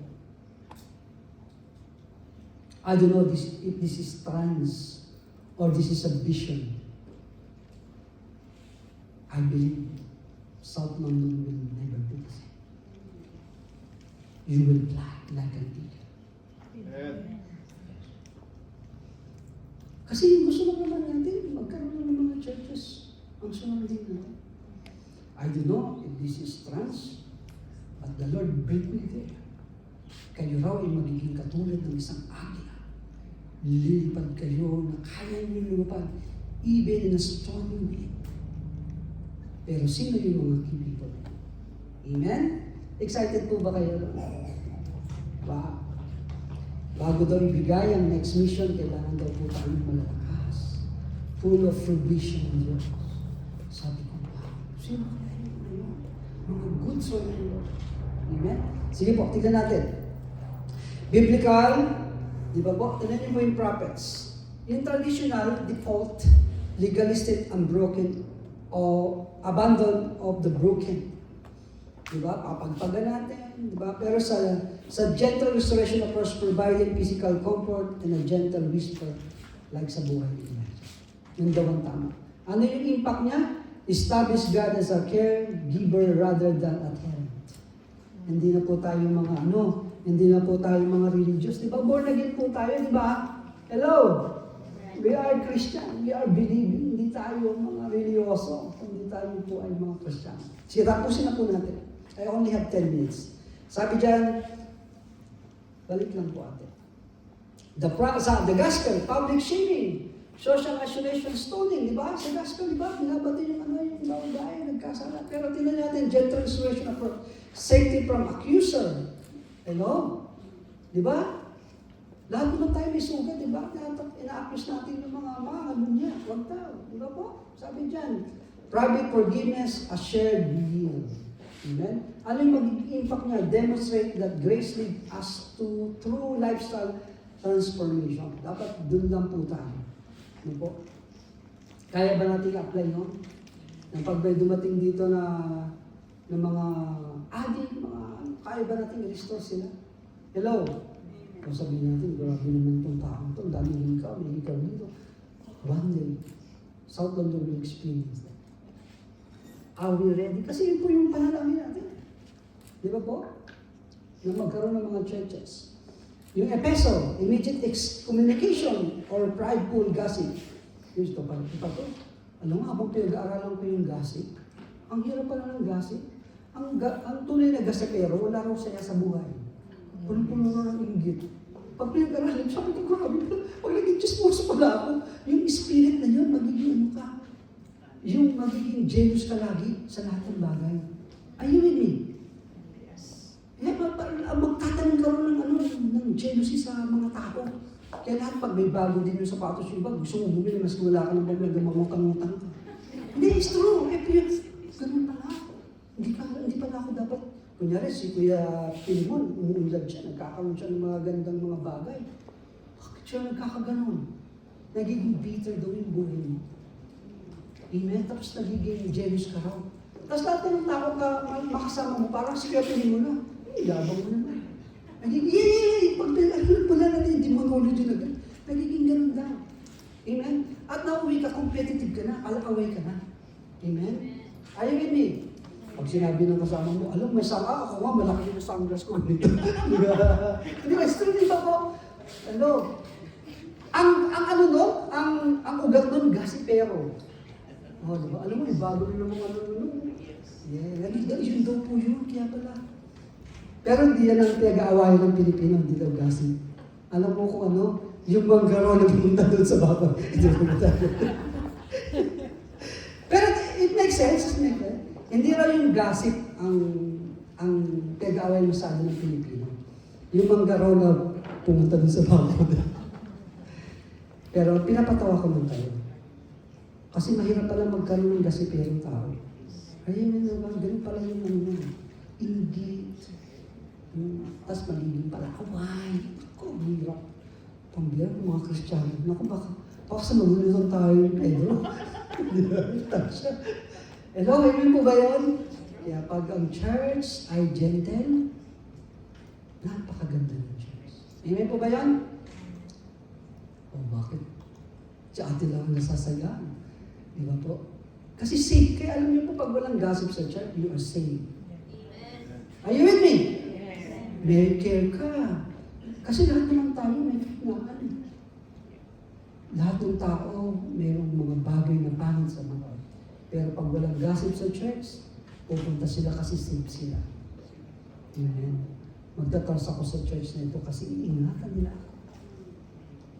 I don't know if this is trance or this is a vision. I believe South London will never be the same. You will fly like an eagle. Kasi yung gusto naman natin, magkaroon ng mga churches ang surrounding natin. I don't know if this is trance, but the Lord bring me there. Kayo raw ay magiging katulad ng isang agila. Lilipad kayo na kaya niyo lumipad, even in a stormy wind. Pero sino yung mga key people? Amen? Excited po ba kayo? Wow. Bago daw ibigay ang next mission, kailangan daw po tayo malalakas. Full of provision ng Diyos. Sabi ko, wow, sino kaya yung mga good soil ng Lord? Amen? Sige po, tignan natin. Biblical, di ba po? Tignan niyo po yung prophets. Yung traditional, default, legalistic, unbroken, o abandon of the broken. Diba? Papagpagan natin, diba? Pero sa gentle restoration of course, providing physical comfort and a gentle whisper like sa buhay nila. Yung daw ang tama. Ano yung impact niya? Establish God as a caregiver rather than adherent. Hindi na po tayo mga hindi na po tayo mga religious. Diba? Born again po tayo, diba? Hello! We are Christian. We are believing. Hindi tayo mga religyoso. Hindi tayo po ay mga Christian. Sige, tapusin na po natin. I only have 10 minutes. Sabi dyan, balik lang po ate. The gospel, public shaming, social isolation, stoning, di ba? Sa gospel, di ba? Binabati yung yung babae, nagkasala. Pero tingnan natin, gentle restoration of safety from accuser. Hello? Di ba? Lahat naman tayo may sugat, di ba? Ina-accuse natin yung mga niya. Huwag daw. Di ba po? Sabi dyan, private forgiveness, a shared will. Amen? Ano yung magiging impact niya? Demonstrate that grace leads us to true lifestyle transformation. Dapat dun lang po tayo. Ano po? Kaya ba natin i-apply nun? Nang pag may dumating dito na mga adik, kaya ba natin i-restore sila? Hello? Kung sabihin natin, grabe naman itong taong ito, daming hikaw, may hikaw dito. One day, South London will experience that. Are we ready? Kasi yun po yung panalangin natin. Di ba po? Na magkaroon ng mga churches. Yung epistle, immediate excommunication or prideful gossip. Yung ito pa to. Ano nga, habang pinag-aaralan ko yung gossip, ang hirap pala ng gossip. Ang tunay na gossipero, wala raw saya sa buhay. Puno-puno na ng inggit. Pag pinag-aralan, sabi ko, grabe pala, pag naging chismoso pala ako, yung spirit na yun, magiging ano ka. Yung magiging jealous ka lagi sa lahat ng bagay. Are you with me? Yes. Magtatanong ka rin ng jealousy sa mga tao. Kaya lahat pag may bago din yung sapatos yung bag, gusto mo bumili, mas wala ka ng bag, nagmamangutang-utang ka. Hindi, it's true. Ganun pala. Hindi pala ako dapat. Kunyari, si Kuya Pilmon, umuunlad siya, nagkakaroon siya ng mga gandang mga bagay. Bakit siya nagkakaganon? Nagiging bitter daw yung buhay mo. Amen? Tapos nagiging jealous ka raw. Tapos lahat ng tao ka makasama mo, parang si Kuya Pilmon na, yabang mo naman. Nagiging, yay! Pag pala natin, demonology na gano'n. Nagiging gano'n daw. Amen? At nauwi ka, competitive ka na, alakaway ka na. Amen? Are you with me? Pag sinabi ng kasama mo, alam, may sanga ako nga, malaki yung sunglass ko. Hindi ba? Di ba? Di ba po? Ano? Ang ano doon, ang ugat doon, gasipero. Oh, diba? Alam mo, bago rin naman ano doon. Yeah, yun daw po yun, kaya pala. Pero hindi yan ang pinag-aawayan ng Pilipino, hindi daw gasip. Alam mo kung ano, yung manggaro na pumunta doon sa baba. Pero it makes sense, it makes sense. Hindi raw yung gossip ang pinag-aawayan mo sa atin ng Pilipino. Yung manggaro na pumunta doon sa baba. Pero pinapatawa ko lang tayo. Kasi mahirap pala magkaroon ng gasiperong tao. Ayun na naman, ganun pala yung ano, inggit. Tapos magiging pala, away. Ako, hirap. Pambira ng mga Kristiyano. Naku, baka sa magulitan tayo, Pedro. Hello, amen po ba yun? Kaya pag ang church ay gentle, napakaganda ng church. Amen po ba yun? O bakit? Si ate lang ang nasasayaan. Di ba po? Kasi safe. Kaya alam niyo po, pag walang gossip sa church, you are safe. Are you with me? May care ka. Kasi lahat naman tayo may kahinaan. Lahat ng tao, mayroong mga bagay na pangit sa mga. Pero pag walang gossip sa church, pupunta sila kasi safe sila. Amen. Magtatas ako sa church na ito kasi iingatan nila ako.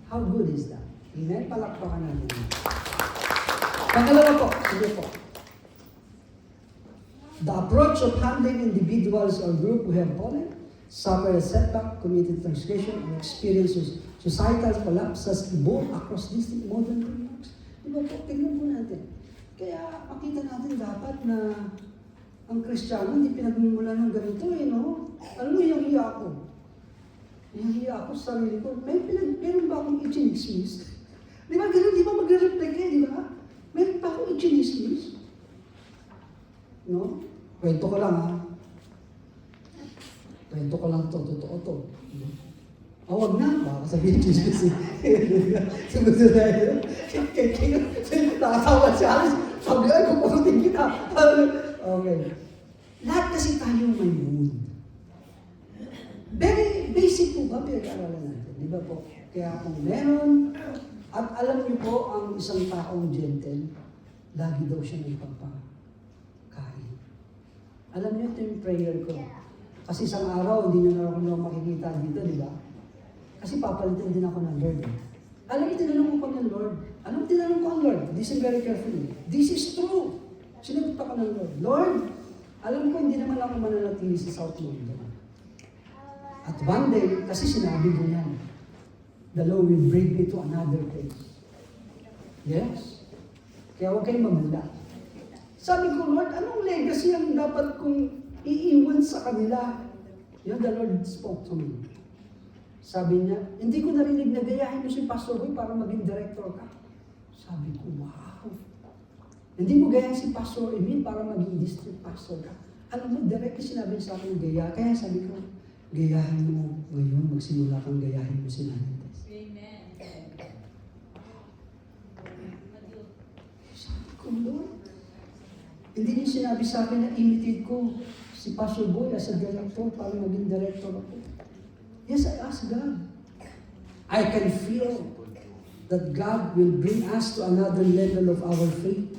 How good is that? Amen? Palakpakan natin. Pangalawa po, sige po. The approach of handling individuals or group who have fallen, suffer a setback, committed transgression, and experiences societal collapse has evolved across distinct modern frameworks. Diba po, tingnan po natin. Kaya makita natin dapat na ang Kristiyano hindi pinagmumula ng ganito no? Alam mo, yung hiya ako. Yung hiya ako sa sarili ko. Meron ba akong ichinismis? Di ba ganun? Di ba magre-reflect di ba? Meron ba akong ichinismis? No? Kwento ko lang Kwento ko lang to, totoo to. Wag na, baka sabihin chismis Sabi na tayo. Nakatawa siya. Sabi ay, kukulitin kita. Okay. Lahat kasi tayo may mood. Very basic po ba pinag-aaralan natin? Di ba po? Kaya kung meron, at alam niyo po, ang isang taong gentle, lagi daw siya nagpapakain. Alam niyo, ito yung prayer ko. Kasi isang araw, hindi niyo na ako makikita dito, di ba? Kasi papalitin din ako ng Lord. Alam mo, tinanong ko ng Lord. Alam mo, tinanong ko ang Lord. Listen very carefully. This is true. Sinagot pa ka ng Lord. Lord, alam ko hindi naman ako mananatili sa South London. At one day, kasi sinabi mo yan, the Lord will bring me to another place. Yes. Kaya huwag kayong mamula. Sabi ko, Lord, anong legacy ang dapat kong iiwan sa kanila? Yun, the Lord spoke to me. Sabi niya, hindi ko narinig na gayahin mo si Pastor Boy para maging director ka. Sabi ko, wow. Hindi mo gayahin si Pastor Emil para maging district pastor ka. Alam mo, direct sinabi sa akin gaya. Kaya sabi ko, gayahin mo ngayon, magsimula kang gayahin mo si Nanites. Amen. Sabi ko, Lord, hindi niya sinabi sa akin na imitate ko si Pastor Boy as a director para maging director ako. Yes, I ask God. I can feel that God will bring us to another level of our faith.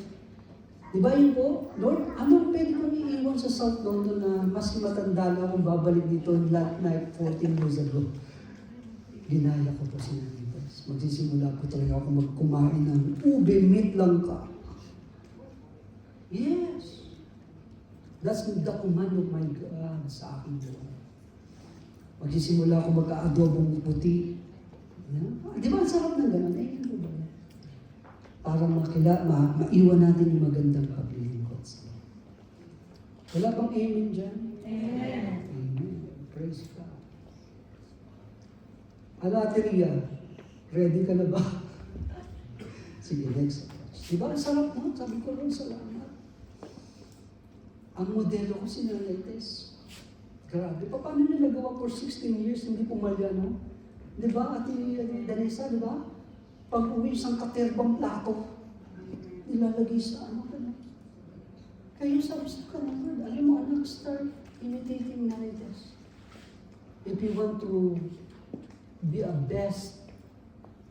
Diba yun po? Lord, anong pwede kong iiwan sa South London na mas matanda na akong babalik dito like 14 years ago? Ginaya ko po si Nanites. Magsisimula po talaga ako magkumain ng ube, meat lang ka. Yes. That's the command of my God sa akin doon. Magsisimula ako magka-adobong puti. Yeah. Di ba ang sarap ng gano'n? Eh, ano ba? Para maiwan natin yung magandang paglilingkod sa Lord. Wala bang amen dyan? Amen. Amen. Praise God. Ate Ria, ready ka na ba? Sige, next. Di ba ang sarap mo? Sabi ko rin, salamat. Ang modelo ko si Nanites. Grabe, paano niya nagawa for 16 years, hindi pumalya, no? Di ba, Ate Danessa, di ba? Pag uwi isang katerbang plato, nilalagay sa ano ka na. Kaya sabi sa kanang, alam mo, anak, start imitating Nanites. If you want to be a best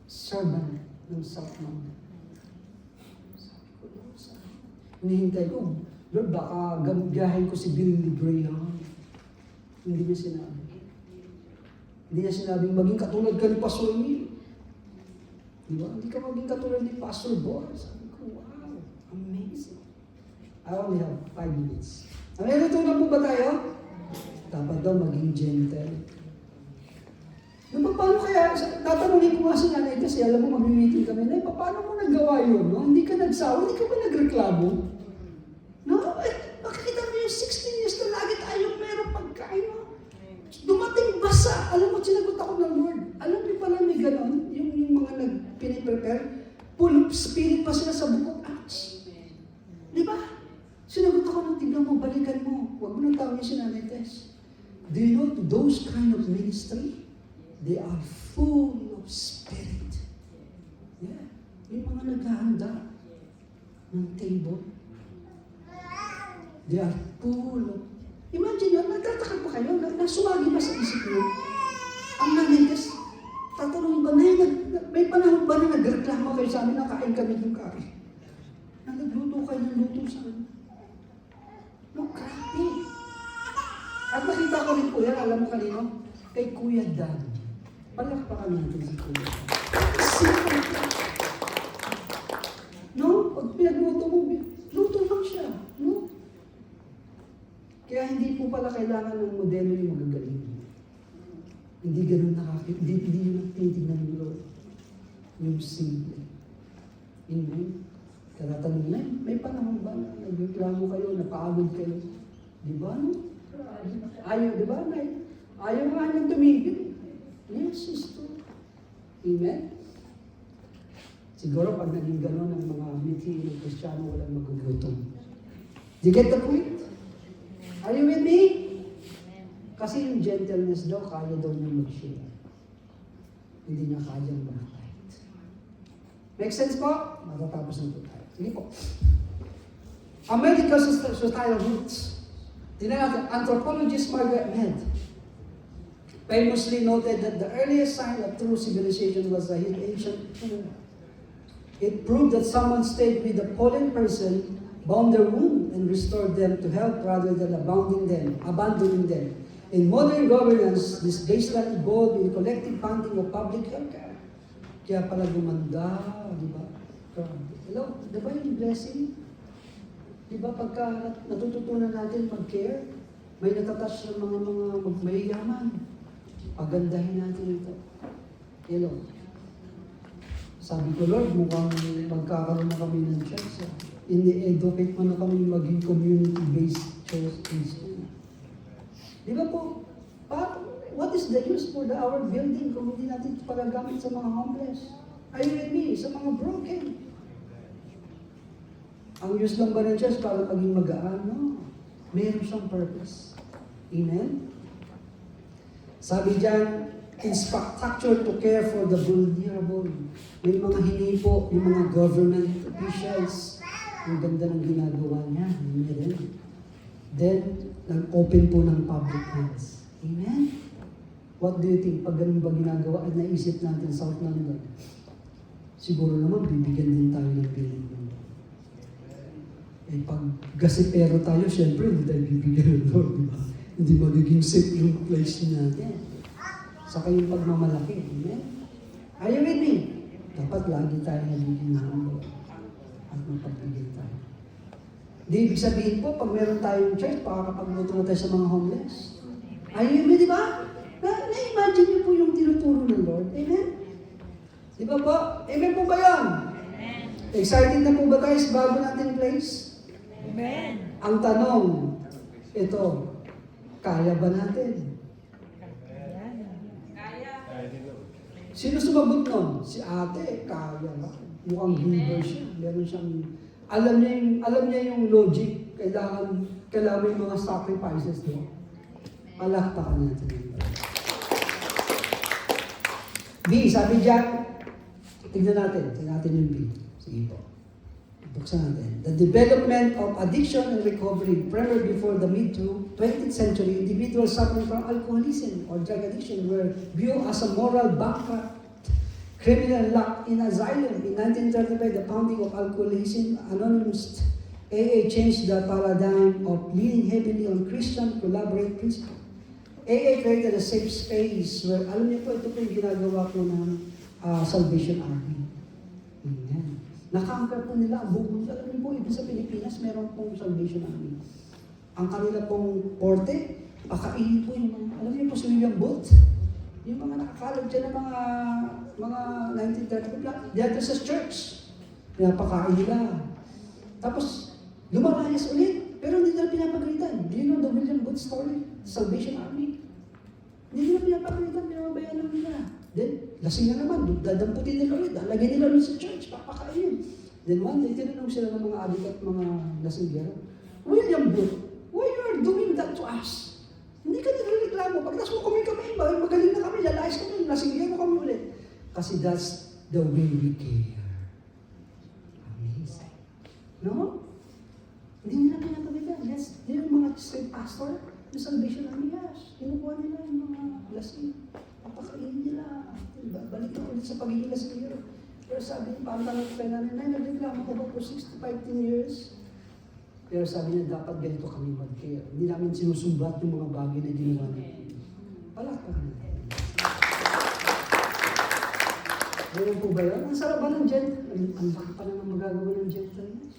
servant ng South Mountain. Sabi ko, Lord, saan? Hinihintay ko, Lord, baka gayahin ko si Billy Graham. Hindi niya sinabi. Hindi niya sinabing maging katulad ka ni Pastor Emil. Di ba? Hindi ka maging katulad ni Pastor Boy. Sabi ko, wow, amazing. I only have 5 minutes. May natutunan po ba tayo? Dapat daw maging gentle. Paano kaya, tatanungin ko nga si nanay kasi alam mo mag-meeting kami, Nay, paano mo nagawa yun? No? Hindi ka nagsawa, hindi ka ba nagreklamo? No? Makikita mo yung 16 years na lagi tayong meron pagkain. No? Dumating basa. Alam mo, sinagot ako ng Lord. Alam niyo pala may ganon, yung mga piniprepare, full of spirit pa sila sa bukog. Ouch! Di ba? Sinagot ako ng tignan mo, balikan mo. Huwag mo nang tawagin si Nanay Tess. Do you know, those kind of ministry, they are full of spirit. Yeah. Yung mga naghahanda ng table, they are full of... Imagine yun, nagtataka pa kayo, nasumagi ba sa isip nyo? Ang nanigas, tatanungin ba, may panahon ba na nagreklamo kayo sa amin, nakain kami ng kain? Na nagluto kayo ng luto sa amin? No, grabe. At nakita ko rin po yan, alam mo kanino? Kay Kuya Dan. Palakpakan natin si Kuya Dan. No? Pag pinagluto mo, luto lang siya. No? Kaya hindi po pala kailangan ng modelo yung magagaling. Hindi ganun hindi yun ang tinitignan ng Lord. Yung simple. Amen. Kaya tanong na, may panahon ba na nagreklamo kayo, napagod kayo? Di ba? No? Ayaw, di ba? Ayaw nga niyang tumigil. Yes, sister. Amen? Siguro pag naging gano'n ang mga meeting ng Kristiyano, walang magugutom. Do you get the point? Are you with me? Kasi yung gentleness daw, kaya daw niya mag-share. Hindi niya kayang mag-fight. Make sense po? Matatapos na po tayo. Sige po. American societal roots. Tingnan natin, anthropologist Margaret Mead famously noted that the earliest sign of true civilization was the ancient human. It proved that someone stayed with a fallen person, bound their wound, and restored them to health rather than abandoning them. In modern governance, this baseline evolved in collective funding of public healthcare. Kaya pala gumanda, di ba? Hello, di ba yung blessing? Di ba pagka natututunan natin mag-care, may natatouch ng mga mayayaman. Pagandahin natin ito. Hello. Sabi ko, Lord, mukhang magkakaroon na kami ng church. Ini-educate mo na kami maging community-based church. Di ba po? What is the use for our building kung hindi natin pagagamit sa mga homeless? Are you with me? Sa mga broken. Ang use lang ba ng church para maging magaan? No. Meron siyang purpose. Amen? Sabi dyan, infrastructure to care for the vulnerable. May mga hinipo, yung mga government officials. Ang ganda ng ginagawa niya. Amen? Then, nag-open po ng public hands. Amen? What do you think? Pag ganun ba ginagawa at naisip natin South London, siguro naman bibigyan din tayo ng bilhin. Eh, pag gasipero tayo, syempre hindi tayo bibigyan ng Lord, di ba? Hindi magiging safe yung place natin. Saka yung pagmamalaki. Amen? Are you with me? Dapat lagi tayo nagiging humble at mapagbigay tayo. Di ibig sabihin po, pag meron tayong church, pakakapagluto na tayo sa mga homeless. Are you with me, di ba? Na-imagine niyo po yung tinuturo ng Lord. Amen? Di ba po? Amen po ba yan? Excited na po ba tayo sa bago nating place? Amen. Ang tanong, ito, kaya ba natin? Sino sumagot nun? Si ate, kaya ba? Mukhang giver siya. Meron siyang, alam niya yung logic. Kailangan mo yung mga sacrifices niya. Palakpakan natin. B, sabi dyan, tignan natin yung B. Sige po. B. Buksan natin. The development of addiction and recovery, primarily before the mid-20th century, individuals suffering from alcoholism or drug addiction were viewed as a moral bankrupt, criminal locked in asylum. In 1935, the founding of Alcoholism Anonymous, AA changed the paradigm of leaning heavily on Christian collaborate principle. AA created a safe space where, alam niyo po, ito po yung ginagawa po ng Salvation Army. Amen. Naka-anchor po nila ang buong mundo. Alam niyo po, ibig sa Pilipinas, meron pong Salvation Army. Ang kanila pong porte, pakainin po yung mga, alam niyo po si William Booth, yung mga nakakalag dyan ng mga 1930 the Addresses Church, pinapakain nila. Tapos, lumalayas ulit, pero hindi nila pinapagalitan. Do you know the William Booth story? Salvation Army. Hindi nila pinapagalitan, pinababayaan lang nila. Then, lasing na naman, dadamputin nila ulit, lagyan nila ulit sa church, papakain. Then one day, tinanong sila ng mga adik at mga lasinggero, William Booth, why you are doing that to us? Hindi ka nagreklamo. Pagkas mo kami, magaling na kami, lalayas kami, lasinggero kami ulit. Kasi that's the way we care. Amazing. No? Hindi nila pinapagalitan. Yes, yung mga street pastor, yung Salvation Army, yes. Kinukuha nila yung mga lasing. Papakainin nila. Balik na ulit sa pagiging lasinggero. Pero sabi niya, parang tanong ko na nagreklamo ko ba for 65 years? Pero sabi niya, dapat ganito kami mag-care. Hindi namin sinusumbat yung mga bagay na ginawa natin. Palakpakan natin. Ganyan po ba yan? Ang sarap ba ng gentleness? Ang laki pa naman magagawa ng gentleness.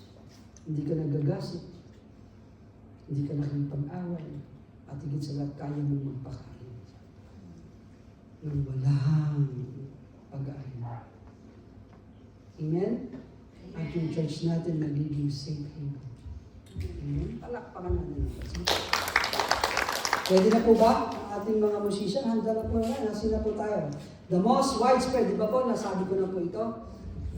Hindi ka nagagasip. Hindi ka nakipag-away. At higit sa lahat, kaya mong magpakain. Nang walang pag-aayon. Amen? At yung church natin nagiging safe haven. Amen? Palakpakan natin. Pwede na po ba ang ating mga musician? Handa na po na, nasa na po tayo. The most widespread, di ba po, nasabi ko na po ito,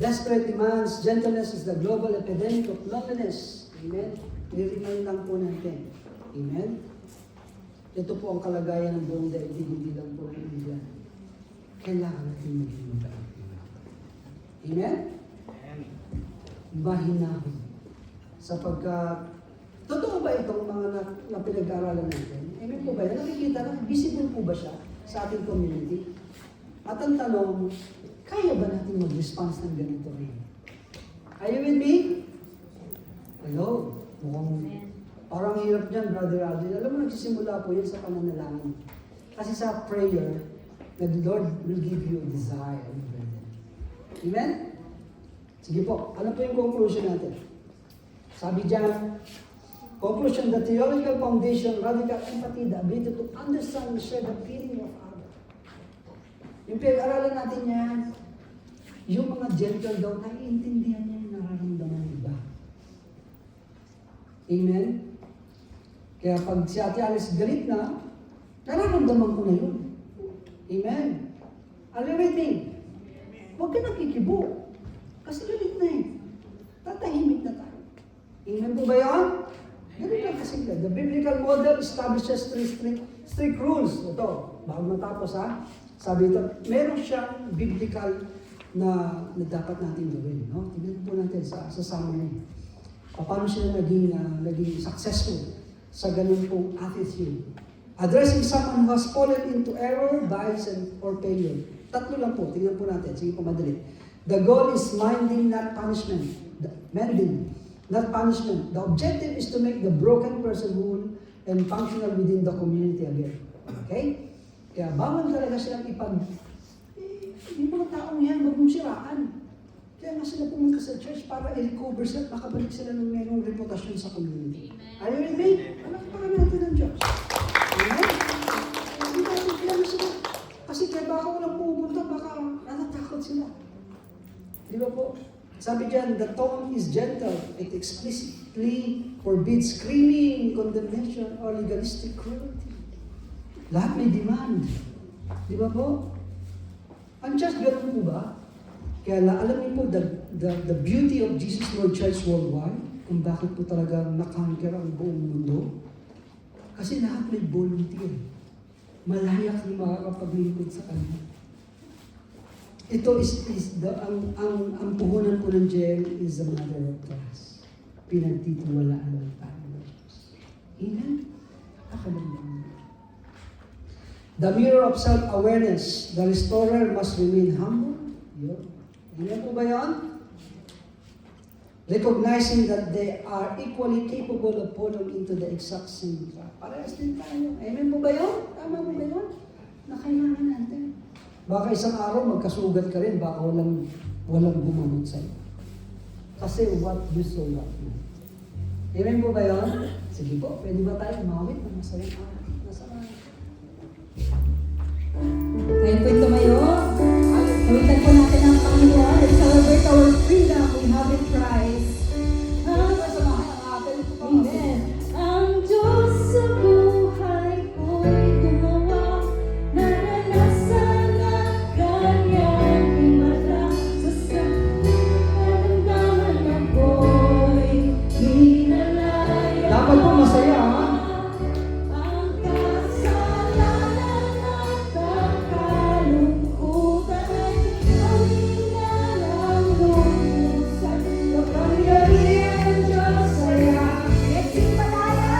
desperate demands, gentleness is the global epidemic of loneliness. Amen? I-remind lang po natin. Amen? Ito po ang kalagayan ng buong daigdig, hindi lang po ng India. Kailangan natin maging mabait. Amen? Mahinahon. Sapagkat, totoo ba itong mga na pinag-aaralan natin? Amen po ba yan? Nakikita na, visible po ba siya sa ating community? At ang tanong, kaya ba natin mag-response ng ganito rin? Are you with me? Hello? Mukhang parang hirap dyan, Brother Alvin. Alam mo, nagsisimula po yan sa pananalangin. Kasi sa prayer, the Lord will give you a desire. Amen? Sige po, ano po yung conclusion natin? Sabi dyan, conclusion, the theological foundation, radical empathy, the ability to understand and share the feeling of others. Yung pinag-aralan natin yan, yung mga gentle daw, naiintindihan niya yung nararamdaman ng iba. Amen? Kaya pag si Ate Alice galit na, nararamdaman ko na yun. Amen? Are you with me? Huwag ka nakikibo. Kasi galit na eh. Tatahimik na tayo. Amen po ba yan? Ganun lang kasi the biblical model establishes three strict rules. Ito, bago matapos ha. Sabi ito, meron siyang biblical na dapat natin gawin. No? Tingnan po natin sa summary. Paano sila naging successful sa ganun pong attitude. Addressing someone who has fallen into error, vice, or failure. Tatlo lang po, tingnan po natin. Sige po, madali. The goal is minding, not punishment. Mending, not punishment. The objective is to make the broken person whole and functional within the community again. Okay? Kaya bawal talaga silang yung mga taong yan, wag mong siraan. Kaya nga sila pumunta sa church para i-recover sila at makabalik sila ng mayroong reputasyon sa community. Are you with me? Alam pa natin ng Diyos. Amen? Hindi natin kailangan sila. Kasi kaya baka walang pupunta, baka natatakot sila. Di ba po? Sabi dyan, the tone is gentle. It explicitly forbids screaming, condemnation, or legalistic cruelty. Lahat may demand. Di ba po? Ang just ganun po ba? Kaya alam niyo po, the beauty of Jesus Lord Church Worldwide, kung bakit po talaga nakanker ang buong mundo, kasi lahat may volunteer. Malayak na makakapaglingkod sa Kanya. Ito ang puhunan po ng jail is the mother of trust. Pinagtitiwalaan ng tao ng Diyos. Amen? Akalang. The mirror of self-awareness, the restorer must remain humble. Yun. Amen po ba yun? Recognizing that they are equally capable of falling into the exact same trap. Parehas din tayo. Amen po ba yun? Tama po ba yun? Na kailangan natin. Baka isang araw magkasugat ka rin, baka walang gumamot sa'yo. Kasi what you sow, what you reap. Amen po ba yun? Sige po, pwede ba tayo umawit ng masayang araw? Nasa araw. Tayo po'y tumayo. Kawitan po natin ang Panginoon and celebrate our freedom. We have a prize. Amen. Ang Diyos sa buhay ko'y gumawa. Naranasan ang kanyang himala. Sa sakit at damdaman ako'y hinalaya. Dapat po masaya, ha? Ang kasalanan at ang kalungkutan ay pinawingan ng lumusan. Kapangyarihan ng Diyos ay aking malaya.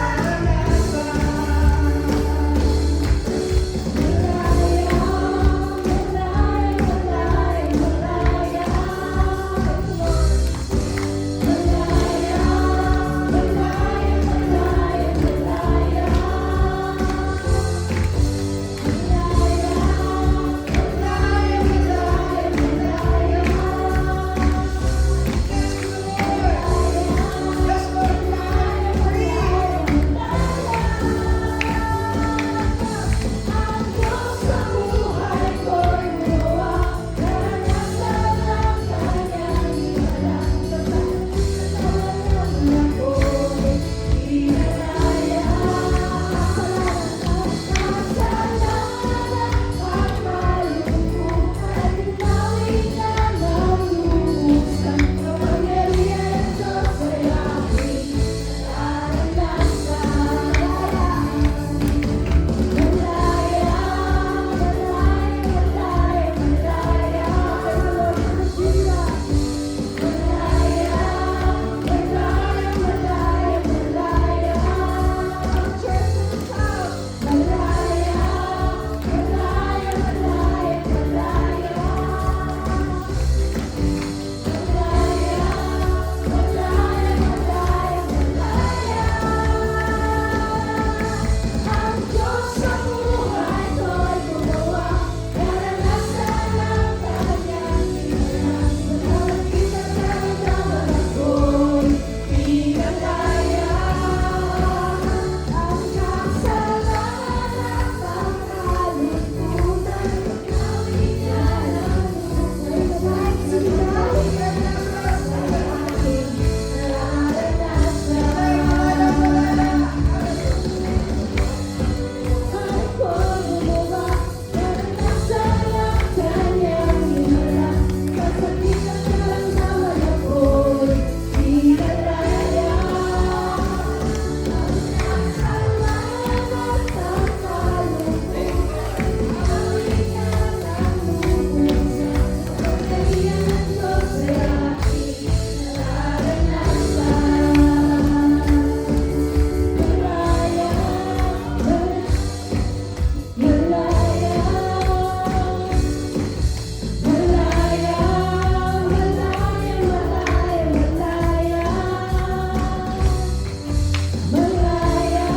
Malaya,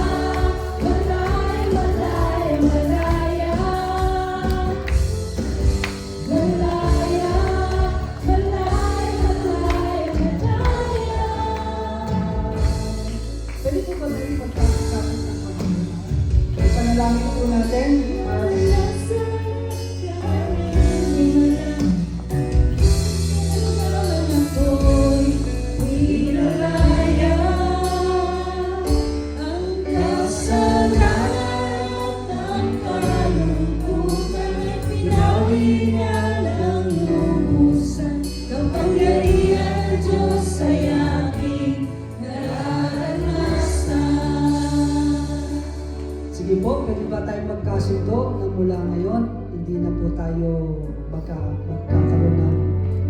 malaya, malaya, malaya. Malaya, malaya, malaya, malaya. Pwede po ba tayo magkakasapit ng Panginoon? Ipanalangin po natin ang Sige po, pwede ba tayo magkasundo na mula ngayon, hindi na po tayo magkakaroon ng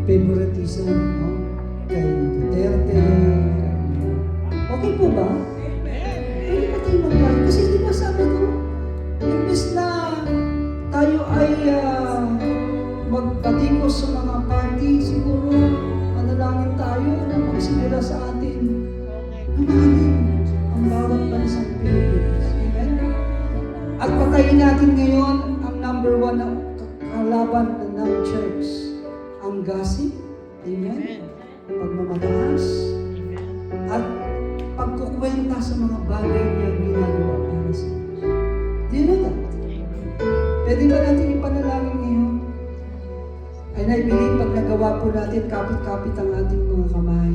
favoritism, no? Kay Duterte, okay po ba? Pwede ba tayo magkaroon? Kasi di ba sabi ko, imbes na tayo ay magpatikos sa mga party, siguro manalangin tayo na magsimula sa atin. Mamahalin ang bawat bansang Pilipinas. Amen? At patayin natin ngayon ang number 1 na kalaban ng church, ang gossip. Amen? Pagmamataas. At pagkukwenta sa mga bagay na ginagawa para sa Diyos. Do you know that? Pwede ba natin ipanalangin ngayon? And I believe pag nagawa po natin, kapit-kapit ang ating mga kamay,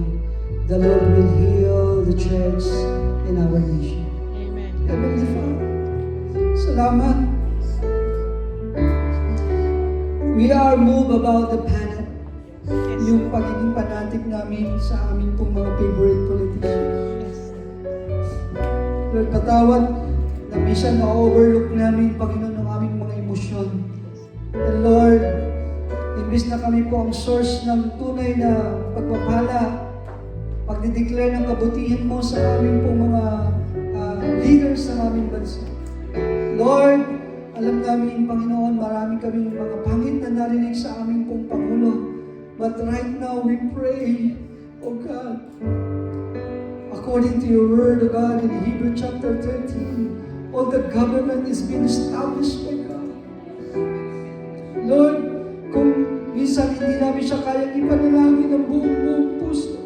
the Lord will heal the church in our nation. Amen. Heavenly Father, salamat. We are moved about the panic. Yung pagiging fanatic namin sa aming pong mga favorite politicians. Lord, patawad na minsan na-overlook namin, Panginoon, ng aming mga emosyon. And Lord, imbis na kami po ang source ng tunay na pagpapala, pagdideclare ng kabutihan mo sa aming pong mga leaders sa aming bansa. Lord, alam namin, Panginoon, marami kaming mga pangit na narinig sa aming pong Pangulo. But right now, we pray, O God, according to your word, O God, in Hebrew chapter 13, all the government is being established by God. Lord, kung minsan hindi namin siya kayang ipanalangin ng buong puso,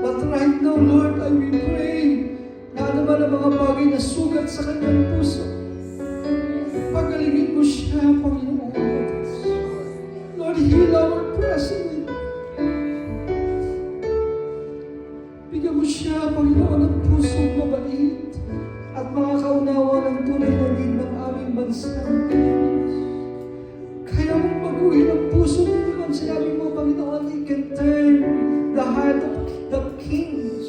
but right now, Lord, I will pray na ano man ang mga bagay na sugat sa kanyang puso, pagalingin mo siya, Panginoon. Lord, heal our president. Bigyan mo siya, Panginoon, ng pusong mabait at mga kaunawa ng tunay na din ng aming bansa. Kaya mong baguhin ang puso mo. Sinabi mo, Panginoon, you can turn the heart of the kings.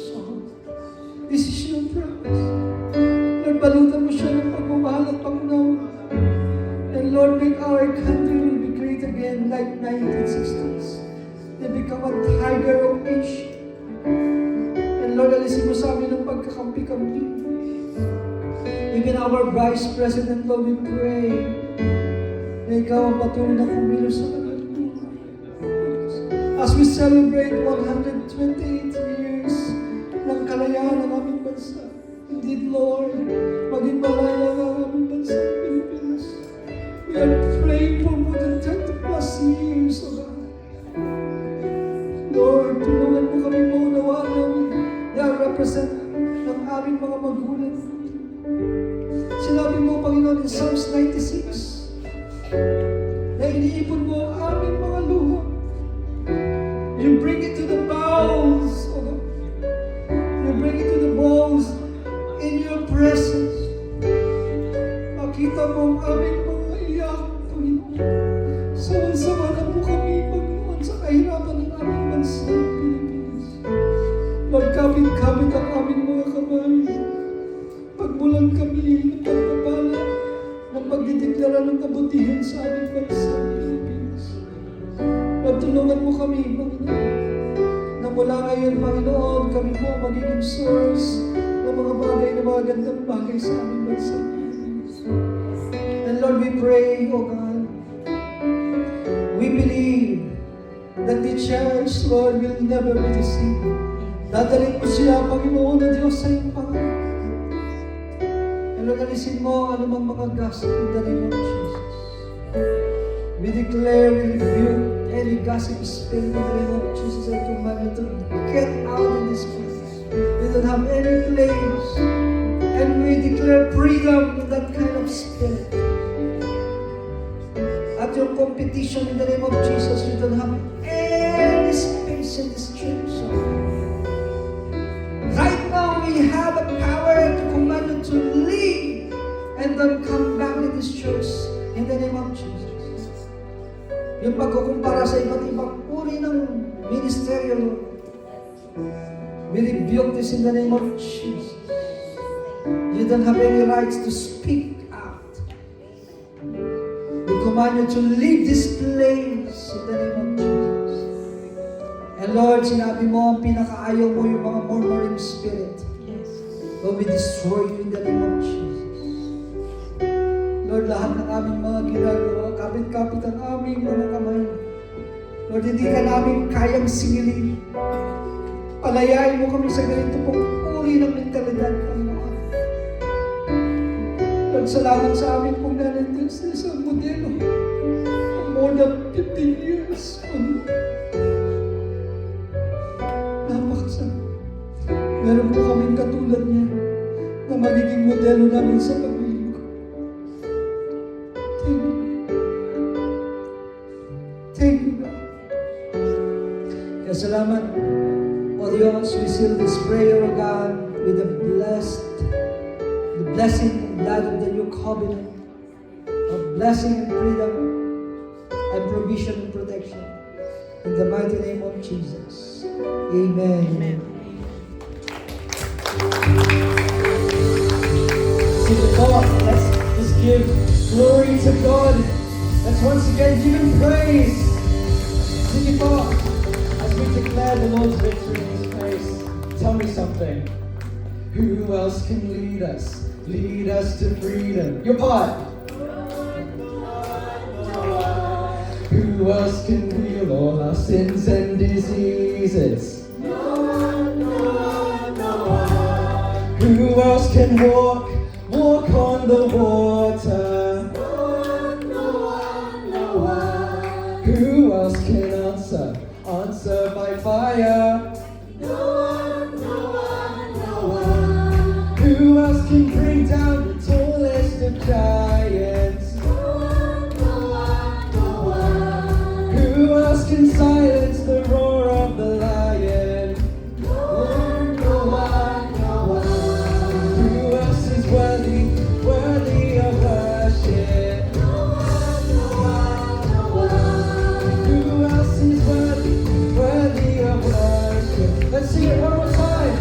This is your promise. Lord, balutan mo siya ng pagmamahal at pangunawa. And Lord, make our country will be great again like 1960s. They become a tiger of Asia. And Lord, alisin mo sa amin ng pagkakampi-kampi. Even our Vice President, Lord, we pray na ikaw ang patuloy na kumilos sa kanyang buhay. As we celebrate 128 years ng kalayaan ng aming bansa. Indeed, Lord, maging malaya ang aming bansa ng Pilipinas. We are praying for more than 30 plus years, O God. Lord, tulungan mo kami maunawaan namin na represent ng aming mga magulang. Sinabi mo, Panginoon, in Psalms 96, na iniipon mo ang aming mga luha. You bring it to the bowels, O God. You bring it to the bowls in your presence. Makita mo ang aming mga iyak, Panginoon. Sama-sama na po kami, Panginoon, sa kahirapan ng aming bansa, Pilipinas. Lord, kapit-kapit ang aming mga kamay. Pagmulan kami ng pagpapala, ng pagdideklara ng kabutihan sa aming bansa, Pilipinas. Lord, tulungan mo kami, Panginoon, na mula ngayon, Panginoon, kami po ang magiging source ng mga bagay na magandang bagay sa aming bansa, Pilipinas. And Lord, we pray, O God, we believe that the church, Lord, will never be deceived. Dadalhin mo siya, Panginoon na Diyos, sa iyong pangalan. And Lord, alisin mo anumang mga gossip in the name of Jesus. We declare, we rebuke any gossip spirit in the name of Jesus and command you to get out of this place. We don't have any place. And we declare freedom in that kind of spirit. At your competition in the name of Jesus, you don't have any space in this church. Right now, we have a power to command you to leave and then come back to this church in the name of Jesus. Yung pagkukumpara sa iba't ibang uri ng ministeryo, Lord, we rebuke this in the name of Jesus. You don't have any rights to speak out. We command you to leave this place in the name of Jesus. And Lord, sinabi mo, ang pinakaayaw mo yung mga murmuring spirit. Yes. Lord, we destroy you in the name of Jesus. Lord, lahat ng aming mga ginagawa, kapit-kapit ang aming mga kamay. Lord, hindi ka namin kayang singilin. Palayain mo kami sa ganito pong uri ng mentalidad, Panginoon. Lord, salamat sa amin kung nanandun sa isang modelo. More than 15 years. Napakasarap. Meron po kaming katulad niya na magiging modelo namin sa paglilingkod. Thank you. Thank you, God. Kaya salamat, O Diyos, we seal this prayer, O God, with the blessing and blood of the new covenant, of blessing and freedom, and provision and protection. In the mighty name of Jesus. Amen. Amen. Sige po, let's just give glory to God. Let's once again give Him praise. Sige po, as we declare the Lord's victory in His praise, tell me something. Who else can lead us? Lead us to freedom. Your part. Who else can heal all our sins and diseases? Who else can walk on the water? Who else can answer by fire? Who else can bring down the tallest of giants? Who else can silence the roar of the lion? Who else is worthy of worship? Who else is worthy of worship? Let's sing it one more time.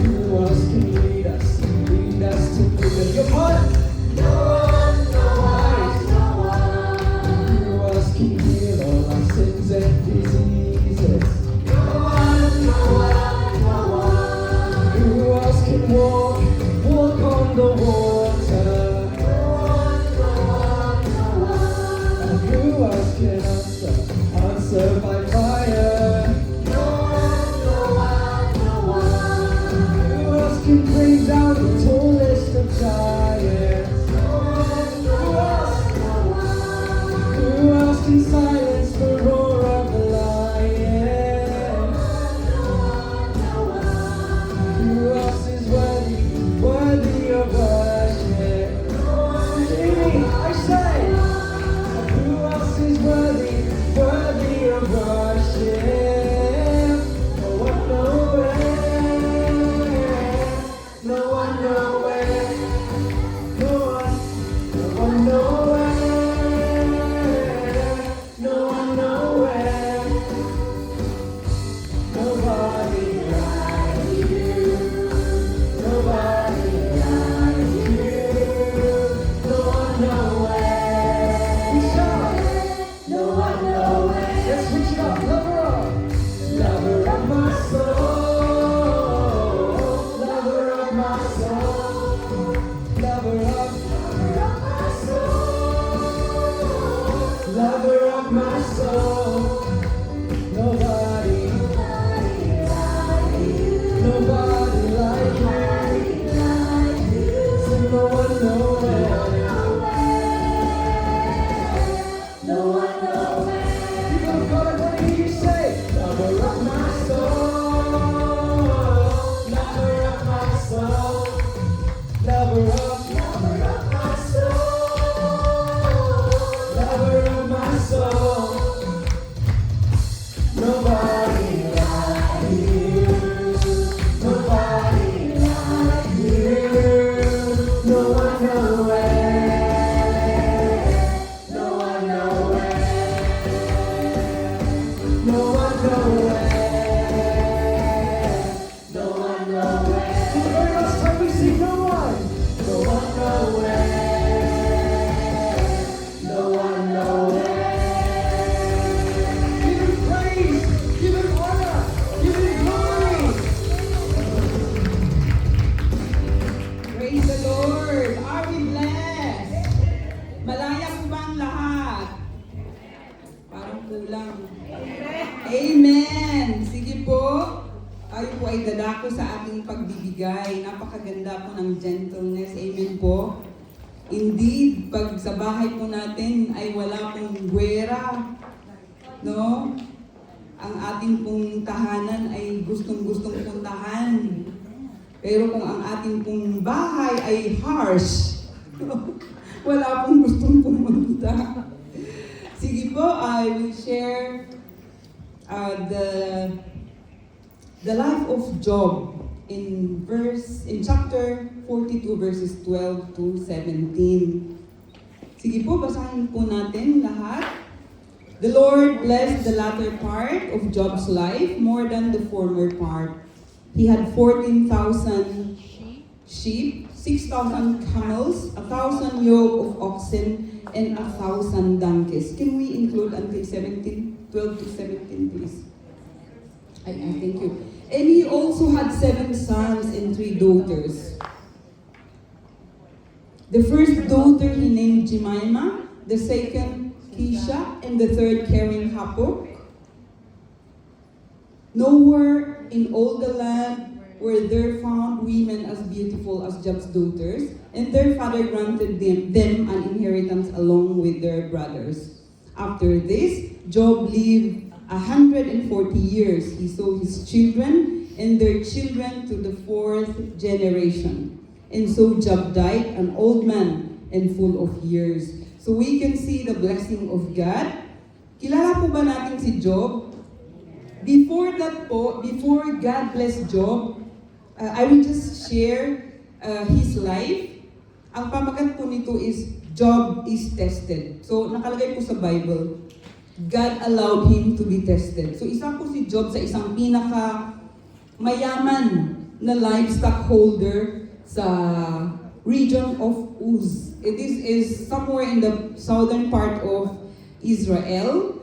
Who else can lead us to freedom? Your part. Who else can heal all our sins and diseases? Who else can walk on the water? And who else can answer by fire? Who else can bring down the tallest of giants? Who else can silence the roar of the lion? Who else is worthy of worship? Jamie, I say, who else is worthy of worship? No one nowhere, no one nowhere, no one nowhere, no one nowhere, nobody like you, nobody like you, no one nowhere. We shout, no one nowhere. Let's switch it up, lover of my soul, lover of my soul, lover of my soul, lover of my soul. Nobody like you. So no one nowhere. People of God, I want to hear you say, lover of my soul, lover of my soul, lover of my soul, lover of my soul. lang. Amen! Sige po. Tayo po ay dadako sa ating pagbibigay. Napakaganda po ng gentleness. Amen po. Indeed, pag sa bahay po natin ay wala pong gwera. No? Ang ating pong tahanan ay gustong-gustong puntahan. Pero kung ang ating pong bahay ay harsh, wala pong gustong pumunta. Sige po, I will share the life of Job in chapter 42 verses 12 to 17. Sige po, basahin po natin lahat. The Lord blessed the latter part of Job's life more than the former part. He had 14,000 sheep, 6,000 camels, 1,000 yoke of oxen, and 1,000 donkeys. Can we include until 12 to 17, please? I thank you. And he also had 7 sons and 3 daughters. The first daughter he named Jemima, the second Kisha, and the third carrying Hapuk. Nowhere in all the land were there found women as beautiful as Job's daughters, and their father granted them an inheritance along with their brothers. After this, Job lived 140 years. He saw his children and their children to the 4th generation. And so Job died an old man and full of years. So we can see the blessing of God. Kilala po ba natin si Job? Before that po, before God blessed Job, I will just share his life. Ang pamagat po nito is Job is tested. So nakalagay po sa Bible, God allowed him to be tested. So isa po si Job sa isang pinaka mayaman na livestock holder sa region of Uz. This is somewhere in the southern part of Israel.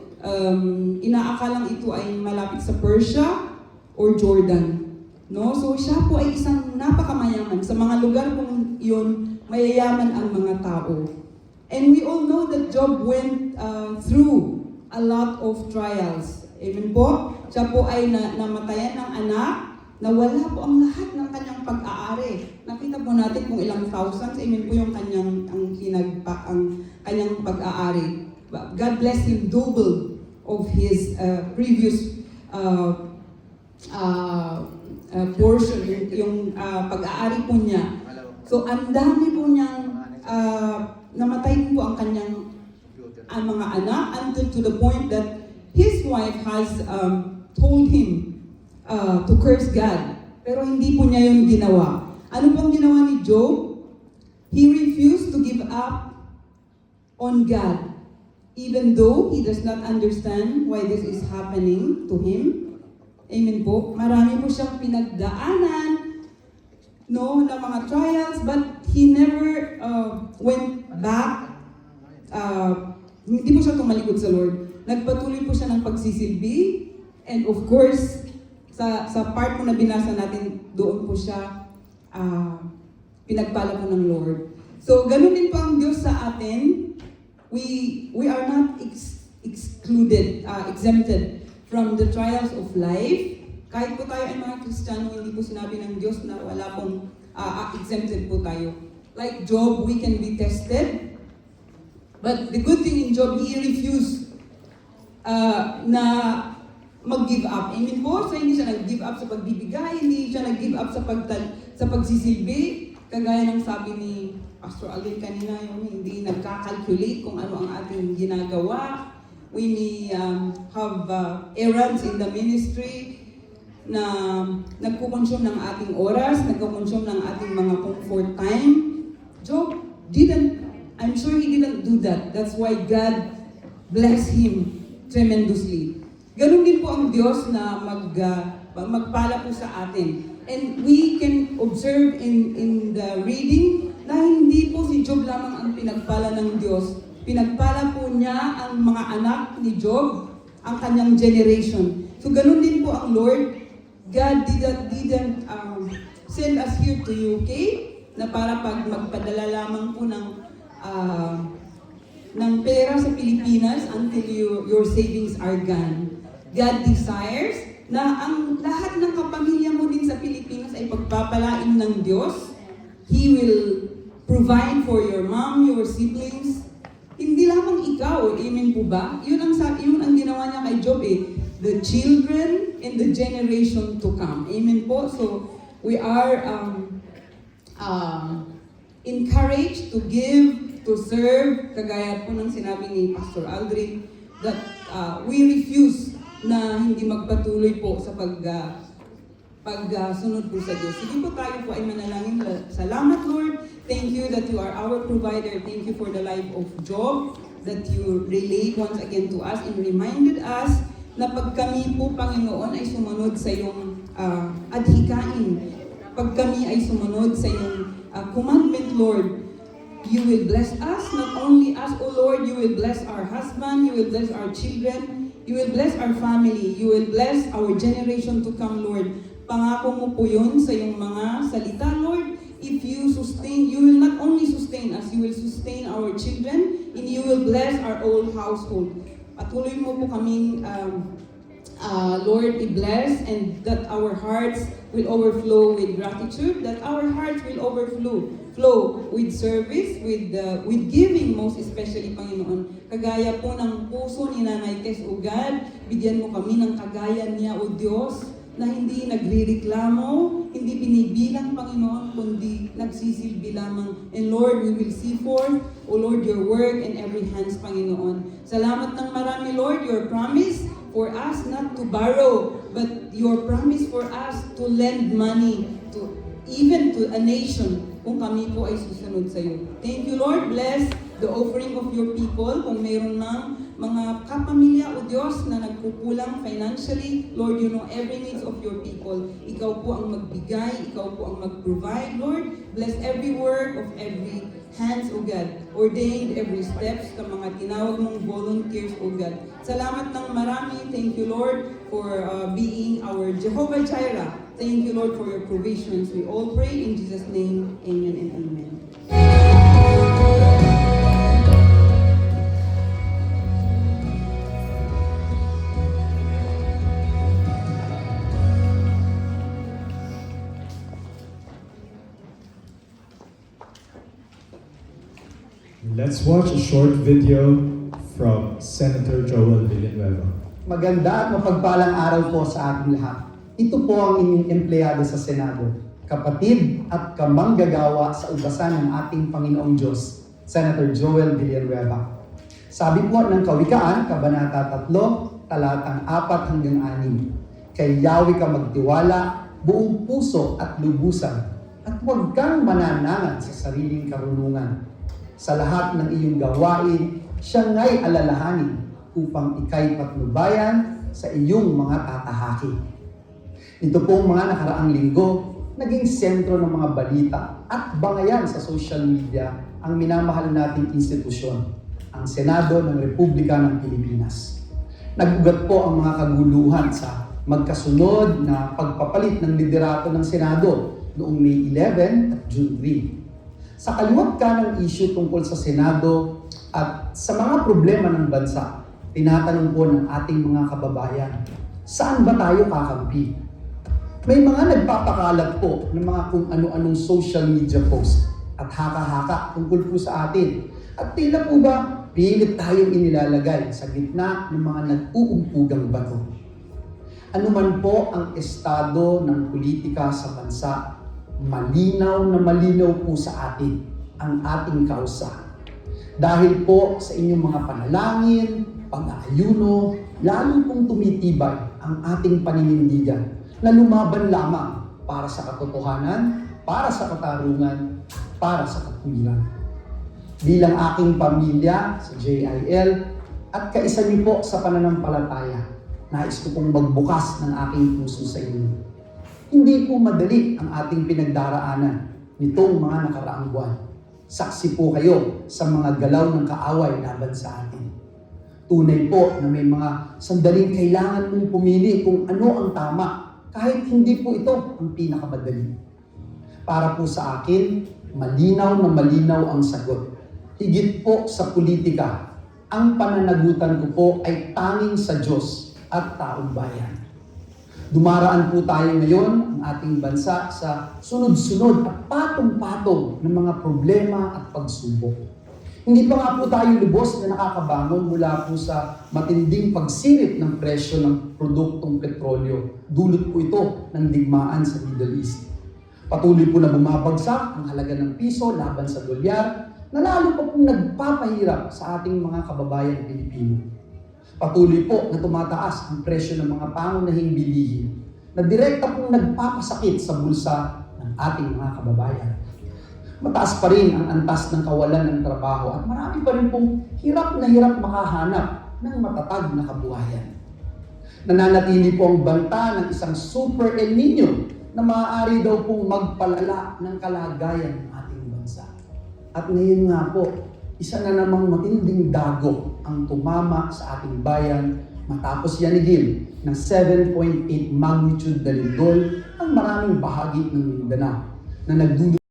Inaakalang ito ay malapit sa Persia or Jordan. No? So siya po ay isang napakamayaman. Sa mga lugar pong iyon, mayayaman ang mga tao. And we all know that Job went through a lot of trials. Amen po? Siya po ay namatayan ng anak, nawala po ang lahat ng kanyang pag-aari. Nakita po natin kung ilang thousands, amen po yung kanyang kanyang pag-aari. God bless him double of his previous portion, yung pag-aari po niya. So ang dami po niyang namatay po ang kanyang mga anak until to the point that his wife has told him to curse God. Pero hindi po niya yun ginawa. Ano pong ginawa ni Job? He refused to give up on God. Even though he does not understand why this is happening to him. Amen po. Marami po siyang pinagdaanan, no, ng mga trials, but he never went back. Hindi po siya tumalikod sa Lord. Nagpatuloy po siya ng pagsisilbi. And of course, sa part po na binasa natin, doon po siya pinagpala po ng Lord. So, ganun din po ang Diyos sa atin. We are not exempted from the trials of life. Kahit po tayo ay mga Kristiyano, hindi po sinabi ng Diyos na wala pong exempted po tayo. Like Job, we can be tested. But the good thing in Job, he refused na mag-give up. Amen po? So hindi siya nag-give up sa pagbibigay, hindi siya nag-give up sa pagsisilbi. Kagaya ng sabi ni Pastor Alvin kanina, yung hindi nagkakalculate kung ano ang ating ginagawa. We may have errands in the ministry na nagkukonsume ng ating oras, nagkukonsume ng ating mga comfort time. Job I'm sure he didn't do that. That's why God blessed him tremendously. Ganun din po ang Diyos na magpala po sa atin. And we can observe in the reading na hindi po si Job lamang ang pinagpala ng Diyos. Pinagpala po niya ang mga anak ni Job, ang kanyang generation. So ganun din po ang Lord. God didn't send us here to UK na para pag magpadala lamang po ng ng pera sa Pilipinas until your savings are gone. God desires na ang lahat ng kapamilya mo din sa Pilipinas ay pagpapalain ng Diyos. He will provide for your mom, your siblings. Hindi lamang ikaw, amen po ba? Yun ang ginawa niya kay Job the children and the generation to come. Amen po. So we are encouraged to give, to serve, kagaya po ng sinabi ni Pastor Aldrin, that we refuse na hindi magpatuloy po sa pagsunod po sa Diyos. Sige po, tayo po ay manalangin. Salamat, Lord. Thank you that you are our provider. Thank you for the life of Job, that you relate once again to us and reminded us na pag kami po, Panginoon, ay sumunod sa iyong adhikain, pag kami ay sumunod sa iyong commandment, Lord, you will bless us, not only us, O Lord, you will bless our husband, you will bless our children, you will bless our family, you will bless our generation to come, Lord. Pangako mo po yun sa iyong mga salita, Lord. If you sustain, you will not only sustain us, you will sustain our children, and you will bless our whole household. Patuloy mo po kaming, Lord, i-bless, and that our hearts will overflow with gratitude, that our hearts will overflow with service, with giving, most especially, Panginoon. Kagaya po ng puso ni Nanay Tess, O God, bigyan mo kami ng kagaya niya, O Diyos, na hindi nagrireklamo, hindi binibilang, Panginoon, kundi nagsisilbi lamang. And Lord, we will see forth, O Lord, your work in every hands, Panginoon. Salamat ng marami, Lord, your promise for us not to borrow, but your promise for us to lend money to even to a nation kung kami po ay susunod sa iyo. Thank you, Lord. Bless the offering of your people. Kung mayroon ng mga kapamilya o Diyos na nagkukulang financially, Lord, you know every needs of your people. Ikaw po ang magbigay, ikaw po ang mag-provide, Lord. Bless every work of every hands, O God. Ordained every steps ng mga tinawag mong volunteers, O God. Salamat ng marami. Thank you, Lord, for being our Jehovah Jireh. Thank you, Lord, for your provisions. We all pray in Jesus' name. Amen and amen. Let's watch a short video from Senator Joel Villanueva. Maganda at mapagpalang araw po sa ating lahat. Ito po ang inyong empleyado sa Senado, kapatid at kamanggagawa sa ugasan ng ating Panginoong Diyos, Senator Joel Villanueva. Sabi po ng Kawikaan, Kabanata 3, talatang 4 hanggang 6, kay Yahweh ka magtiwala, buong puso at lubusan, at huwag kang mananangan sa sariling karunungan. Sa lahat ng iyong gawain, siya nga'y alalahanin upang ika'y patnubayan sa iyong mga tatahaki. Ito pong mga nakaraang linggo, naging sentro ng mga balita at bangayan sa social media ang minamahal nating institusyon, ang Senado ng Republika ng Pilipinas. Nagugat po ang mga kaguluhan sa magkasunod na pagpapalit ng liderato ng Senado noong May 11 at June 3. Sa kaliwat ka ng issue tungkol sa Senado at sa mga problema ng bansa, tinatanong po ng ating mga kababayan, saan ba tayo kakampi? May mga nagpapakalat po ng mga kung ano-anong social media post at haka-haka tungkol po sa atin. At tila po ba, pilit tayong inilalagay sa gitna ng mga nag-uumpugang bato. Ano man po ang estado ng politika sa bansa, malinaw na malinaw po sa atin ang ating kausa. Dahil po sa inyong mga panalangin, pag-aayuno, lalo pong tumitibay ang ating paninindigan na lumaban lamang para sa katotohanan, para sa katarungan, para sa katwiran. Bilang aking pamilya sa JIL at kaisa niyo po sa pananampalataya, nais ko pong magbukas ng aking puso sa inyo. Hindi po madali ang ating pinagdaraanan nitong mga nakaraang buwan. Saksi po kayo sa mga galaw ng kaaway laban sa atin. Tunay po na may mga sandaling kailangan mong pumili kung ano ang tama, kahit hindi po ito ang pinakamadali. Para po sa akin, malinaw na malinaw ang sagot. higit po sa politika, ang pananagutan ko po ay tanging sa Diyos at taong bayan. Dumaraan po tayo ngayon, ang ating bansa, sa sunod-sunod at patong-patong ng mga problema at pagsubok. Hindi pa nga po tayo lubos na nakakabangon mula po sa matinding pagsirit ng presyo ng produktong petrolyo. Dulot po ito ng digmaan sa Middle East. Patuloy po na bumabagsak ang halaga ng piso laban sa dolyar, na lalo pa pong nagpapahirap sa ating mga kababayan Pilipino. Patuloy po na tumataas ang presyo ng mga pangunahing bilihin na direkta pong nagpapasakit sa bulsa ng ating mga kababayan. Mataas pa rin ang antas ng kawalan ng trabaho at marami pa rin pong hirap na hirap makahanap ng matatag na kabuhayan. Nananatili po ang banta ng isang Super El Nino na maaari daw pong magpalala ng kalagayan ng ating bansa. At ngayon nga po, isa na namang matinding dago ang tumama sa ating bayan matapos yanigin ng 7.8 magnitude na lindol ang maraming bahagi ng Mindanao na nagdulot